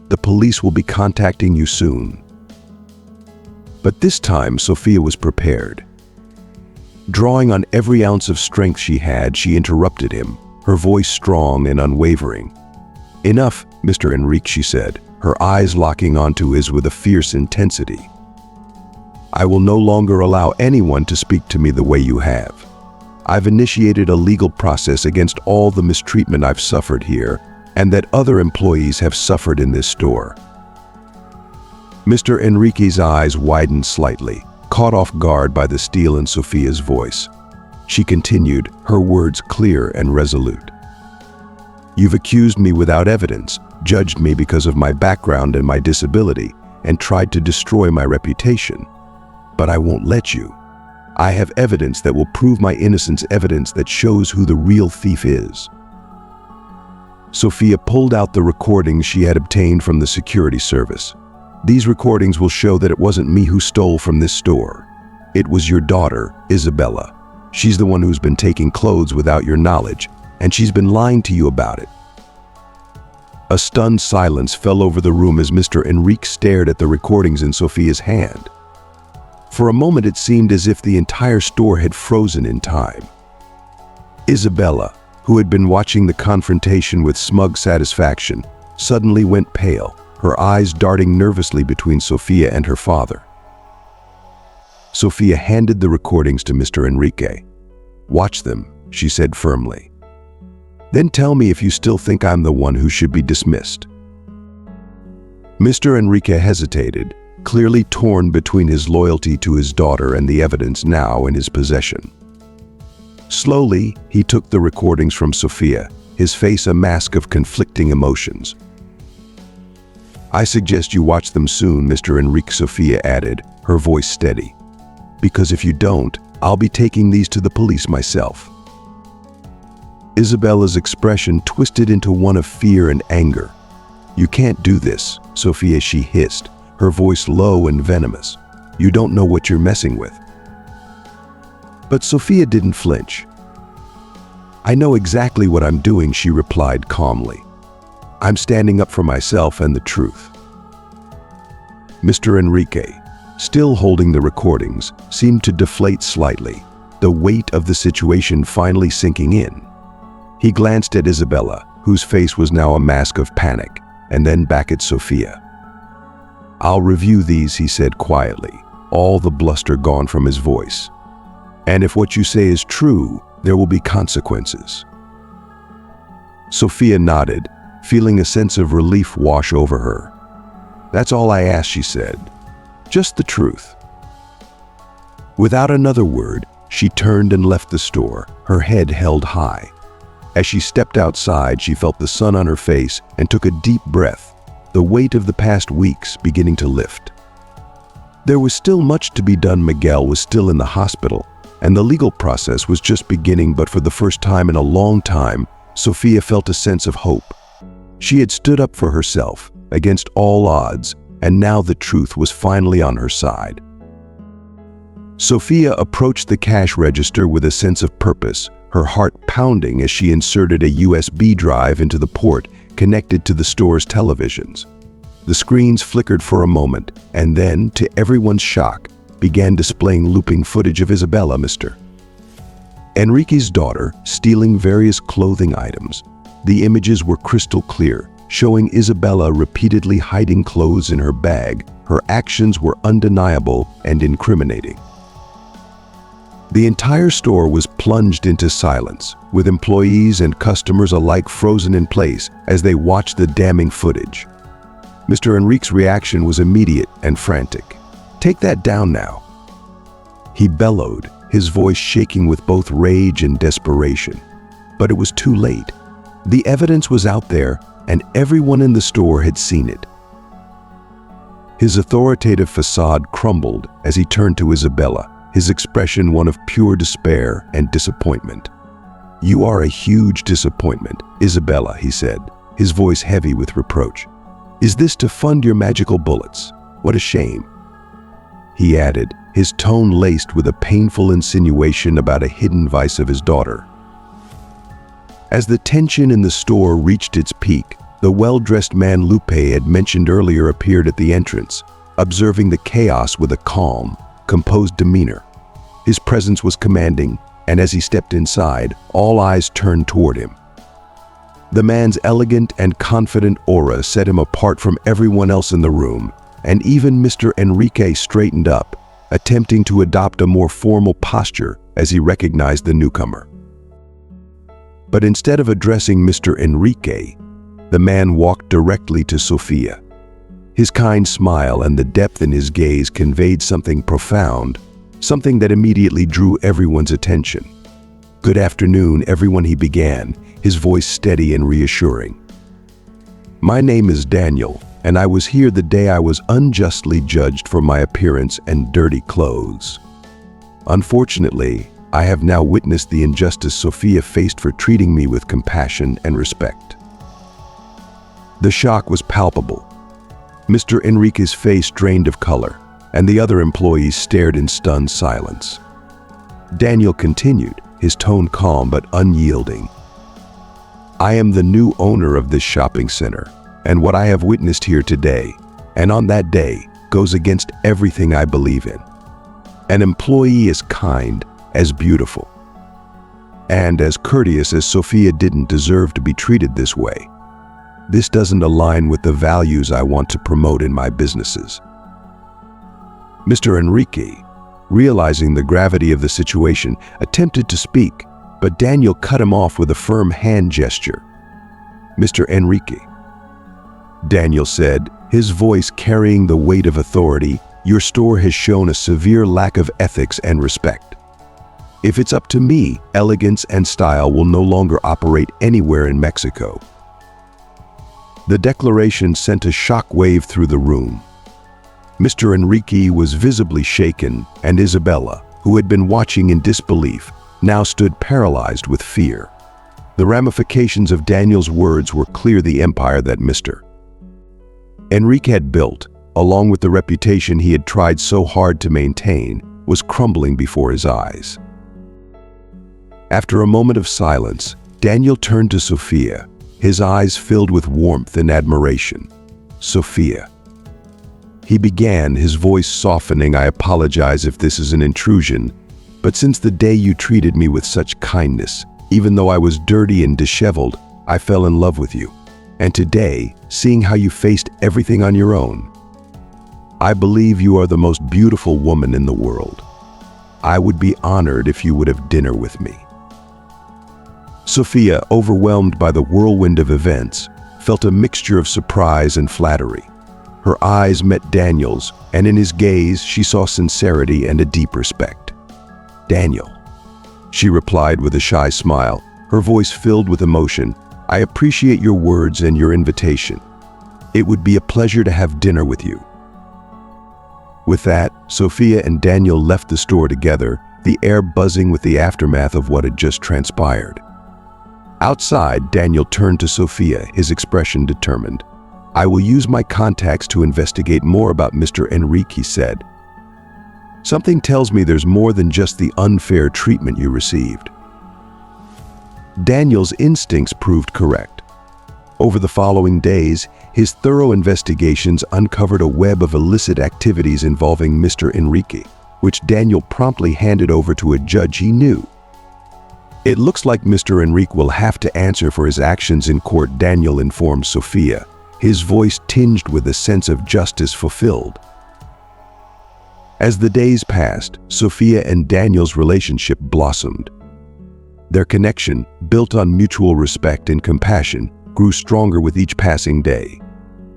The police will be contacting you soon." But this time, Sofia was prepared. Drawing on every ounce of strength she had, she interrupted him, her voice strong and unwavering. "Enough, Mr. Enrique," she said, her eyes locking onto his with a fierce intensity. "I will no longer allow anyone to speak to me the way you have. I've initiated a legal process against all the mistreatment I've suffered here and that other employees have suffered in this store." Mr. Enrique's eyes widened slightly, caught off guard by the steel in Sofia's voice. She continued, her words clear and resolute. "You've accused me without evidence, judged me because of my background and my disability, and tried to destroy my reputation. But I won't let you. I have evidence that will prove my innocence, evidence that shows who the real thief is." Sophia pulled out the recordings she had obtained from the security service. "These recordings will show that it wasn't me who stole from this store. It was your daughter, Isabella. She's the one who's been taking clothes without your knowledge, and she's been lying to you about it." A stunned silence fell over the room as Mr. Enrique stared at the recordings in Sophia's hand. For a moment it seemed as if the entire store had frozen in time. Isabella, who had been watching the confrontation with smug satisfaction, suddenly went pale, her eyes darting nervously between Sophia and her father. Sophia handed the recordings to Mr. Enrique. "Watch them," she said firmly. "Then tell me if you still think I'm the one who should be dismissed." Mr. Enrique hesitated, clearly torn between his loyalty to his daughter and the evidence now in his possession. Slowly, he took the recordings from Sophia, his face a mask of conflicting emotions. "I suggest you watch them soon, Mr. Enrique," Sophia added, her voice steady. "Because if you don't, I'll be taking these to the police myself." Isabella's expression twisted into one of fear and anger. "You can't do this, Sophia," she hissed, her voice low and venomous. "You don't know what you're messing with." But Sophia didn't flinch. "I know exactly what I'm doing," she replied calmly. "I'm standing up for myself and the truth." Mr. Enrique, still holding the recordings, seemed to deflate slightly, the weight of the situation finally sinking in. He glanced at Isabella, whose face was now a mask of panic, and then back at Sophia. "I'll review these," he said quietly, all the bluster gone from his voice. "And if what you say is true, there will be consequences." Sophia nodded, feeling a sense of relief wash over her. "That's all I ask," she said. "Just the truth." Without another word, she turned and left the store, her head held high. As she stepped outside, she felt the sun on her face and took a deep breath, the weight of the past weeks beginning to lift. There was still much to be done. Miguel was still in the hospital, and the legal process was just beginning, but for the first time in a long time, Sophia felt a sense of hope. She had stood up for herself, against all odds, and now the truth was finally on her side. Sophia approached the cash register with a sense of purpose, her heart pounding as she inserted a USB drive into the port connected to the store's televisions. The screens flickered for a moment, and then, to everyone's shock, began displaying looping footage of Isabella, Mr. Enrique's daughter, stealing various clothing items. The images were crystal clear, showing Isabella repeatedly hiding clothes in her bag. Her actions were undeniable and incriminating. The entire store was plunged into silence, with employees and customers alike frozen in place as they watched the damning footage. Mr. Enrique's reaction was immediate and frantic. "Take that down now," he bellowed, his voice shaking with both rage and desperation. But it was too late. The evidence was out there, and everyone in the store had seen it. His authoritative facade crumbled as he turned to Isabella, his expression one of pure despair and disappointment. "You are a huge disappointment, Isabella," he said, his voice heavy with reproach. "Is this to fund your magical bullets? What a shame," he added, his tone laced with a painful insinuation about a hidden vice of his daughter. As the tension in the store reached its peak, the well-dressed man Lupe had mentioned earlier appeared at the entrance, observing the chaos with a calm, composed demeanor. His presence was commanding, and as he stepped inside, all eyes turned toward him. The man's elegant and confident aura set him apart from everyone else in the room, and even Mr. Enrique straightened up, attempting to adopt a more formal posture as he recognized the newcomer. But instead of addressing Mr. Enrique, the man walked directly to Sophia. His kind smile and the depth in his gaze conveyed something profound, something that immediately drew everyone's attention. "Good afternoon, everyone," he began, his voice steady and reassuring. My name is Daniel, and I was here the day I was unjustly judged for my appearance and dirty clothes. Unfortunately, I have now witnessed the injustice Sophia faced for treating me with compassion and respect." The shock was palpable. Mr. Enrique's face drained of color, and the other employees stared in stunned silence. Daniel continued, his tone calm but unyielding. "I am the new owner of this shopping center, and what I have witnessed here today, and on that day, goes against everything I believe in. An employee as kind, as beautiful, and as courteous as Sophia didn't deserve to be treated this way. This doesn't align with the values I want to promote in my businesses." Mr. Enrique, realizing the gravity of the situation, attempted to speak, but Daniel cut him off with a firm hand gesture. "Mr. Enrique," Daniel said, his voice carrying the weight of authority, "your store has shown a severe lack of ethics and respect. If it's up to me, elegance and style will no longer operate anywhere in Mexico." The declaration sent a shock wave through the room. Mr. Enrique was visibly shaken, and Isabella, who had been watching in disbelief, now stood paralyzed with fear. The ramifications of Daniel's words were clear. The empire that Mr. Enrique had built, along with the reputation he had tried so hard to maintain, was crumbling before his eyes. After a moment of silence, Daniel turned to Sophia, his eyes filled with warmth and admiration. "Sophia," he began, his voice softening, "I apologize if this is an intrusion, but since the day you treated me with such kindness, even though I was dirty and disheveled, I fell in love with you. And today, seeing how you faced everything on your own, I believe you are the most beautiful woman in the world. I would be honored if you would have dinner with me." Sophia, overwhelmed by the whirlwind of events, felt a mixture of surprise and flattery. Her eyes met Daniel's, and in his gaze she saw sincerity and a deep respect. "Daniel," she replied with a shy smile, her voice filled with emotion, "I appreciate your words and your invitation. It would be a pleasure to have dinner with you." With that, Sophia and Daniel left the store together, the air buzzing with the aftermath of what had just transpired. Outside, Daniel turned to Sophia, his expression determined. "I will use my contacts to investigate more about Mr. Enrique," he said. "Something tells me there's more than just the unfair treatment you received." Daniel's instincts proved correct. Over the following days, his thorough investigations uncovered a web of illicit activities involving Mr. Enrique, which Daniel promptly handed over to a judge he knew. "It looks like Mr. Enrique will have to answer for his actions in court," Daniel informed Sophia, his voice tinged with a sense of justice fulfilled. As the days passed, Sophia and Daniel's relationship blossomed. Their connection, built on mutual respect and compassion, grew stronger with each passing day.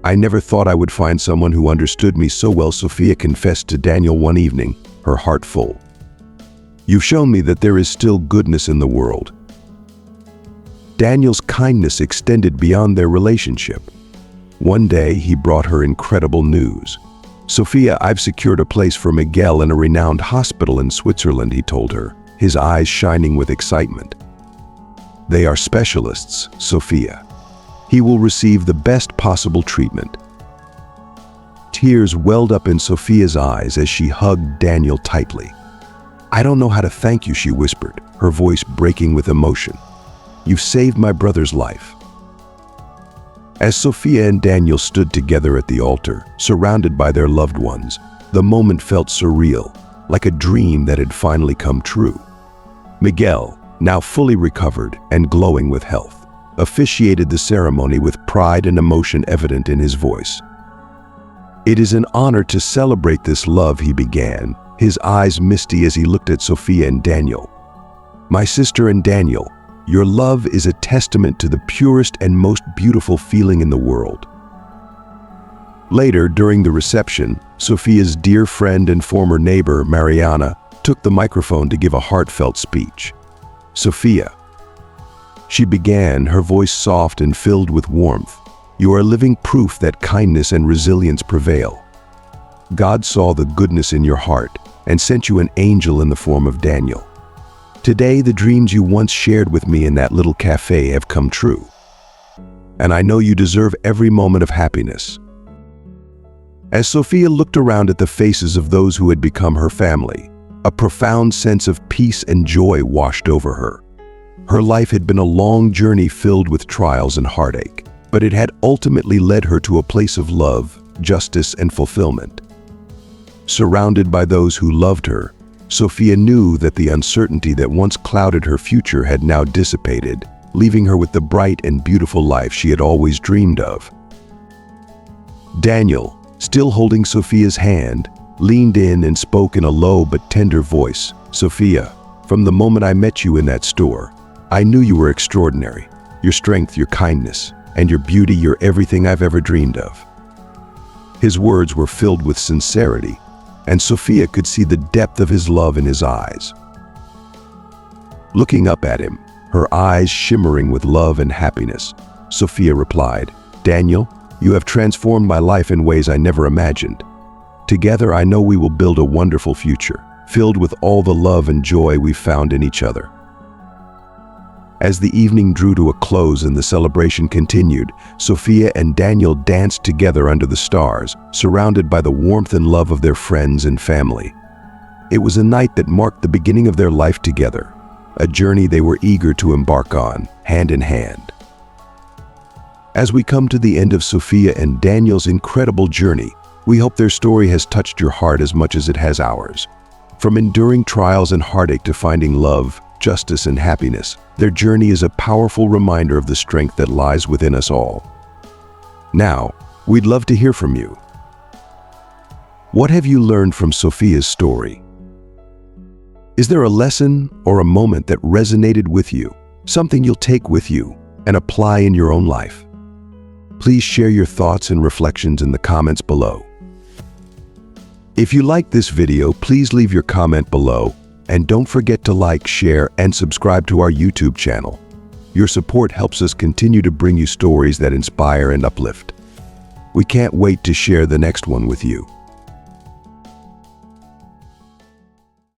"I never thought I would find someone who understood me so well," Sophia confessed to Daniel one evening, her heart full. "You've shown me that there is still goodness in the world." Daniel's kindness extended beyond their relationship. One day, he brought her incredible news. "Sophia, I've secured a place for Miguel in a renowned hospital in Switzerland," he told her, his eyes shining with excitement. "They are specialists, Sophia. He will receive the best possible treatment." Tears welled up in Sophia's eyes as she hugged Daniel tightly. "I don't know how to thank you," she whispered, her voice breaking with emotion. "You've saved my brother's life." As Sophia and Daniel stood together at the altar, surrounded by their loved ones, the moment felt surreal, like a dream that had finally come true. Miguel, now fully recovered and glowing with health, officiated the ceremony with pride and emotion evident in his voice. "It is an honor to celebrate this love," he began, his eyes misty as he looked at Sophia and Daniel. "My sister and Daniel, your love is a testament to the purest and most beautiful feeling in the world." Later, during the reception, Sophia's dear friend and former neighbor, Mariana, took the microphone to give a heartfelt speech. "Sophia," she began, her voice soft and filled with warmth, You are living proof that kindness and resilience prevail. God saw the goodness in your heart and sent you an angel in the form of Daniel. Today, the dreams you once shared with me in that little cafe have come true. And I know you deserve every moment of happiness. As Sophia looked around at the faces of those who had become her family, a profound sense of peace and joy washed over her. Her life had been a long journey filled with trials and heartache, but it had ultimately led her to a place of love, justice, and fulfillment. Surrounded by those who loved her, Sophia knew that the uncertainty that once clouded her future had now dissipated, leaving her with the bright and beautiful life she had always dreamed of. Daniel, still holding Sophia's hand, leaned in and spoke in a low but tender voice. "Sophia, from the moment I met you in that store, I knew you were extraordinary. Your strength, your kindness, and your beauty, you're everything I've ever dreamed of." His words were filled with sincerity, and Sophia could see the depth of his love in his eyes. Looking up at him, her eyes shimmering with love and happiness, Sophia replied, "Daniel, you have transformed my life in ways I never imagined. Together, I know we will build a wonderful future, filled with all the love and joy we've found in each other." As the evening drew to a close and the celebration continued, Sophia and Daniel danced together under the stars, surrounded by the warmth and love of their friends and family. It was a night that marked the beginning of their life together, a journey they were eager to embark on, hand in hand. As we come to the end of Sophia and Daniel's incredible journey, we hope their story has touched your heart as much as it has ours. From enduring trials and heartache to finding love, justice, and happiness, their journey is a powerful reminder of the strength that lies within us all. Now, we'd love to hear from you. What have you learned from Sophia's story? Is there a lesson or a moment that resonated with you, something you'll take with you and apply in your own life? Please share your thoughts and reflections in the comments below. If you liked this video, please leave your comment below, and don't forget to like, share, and subscribe to our YouTube channel. Your support helps us continue to bring you stories that inspire and uplift. We can't wait to share the next one with you.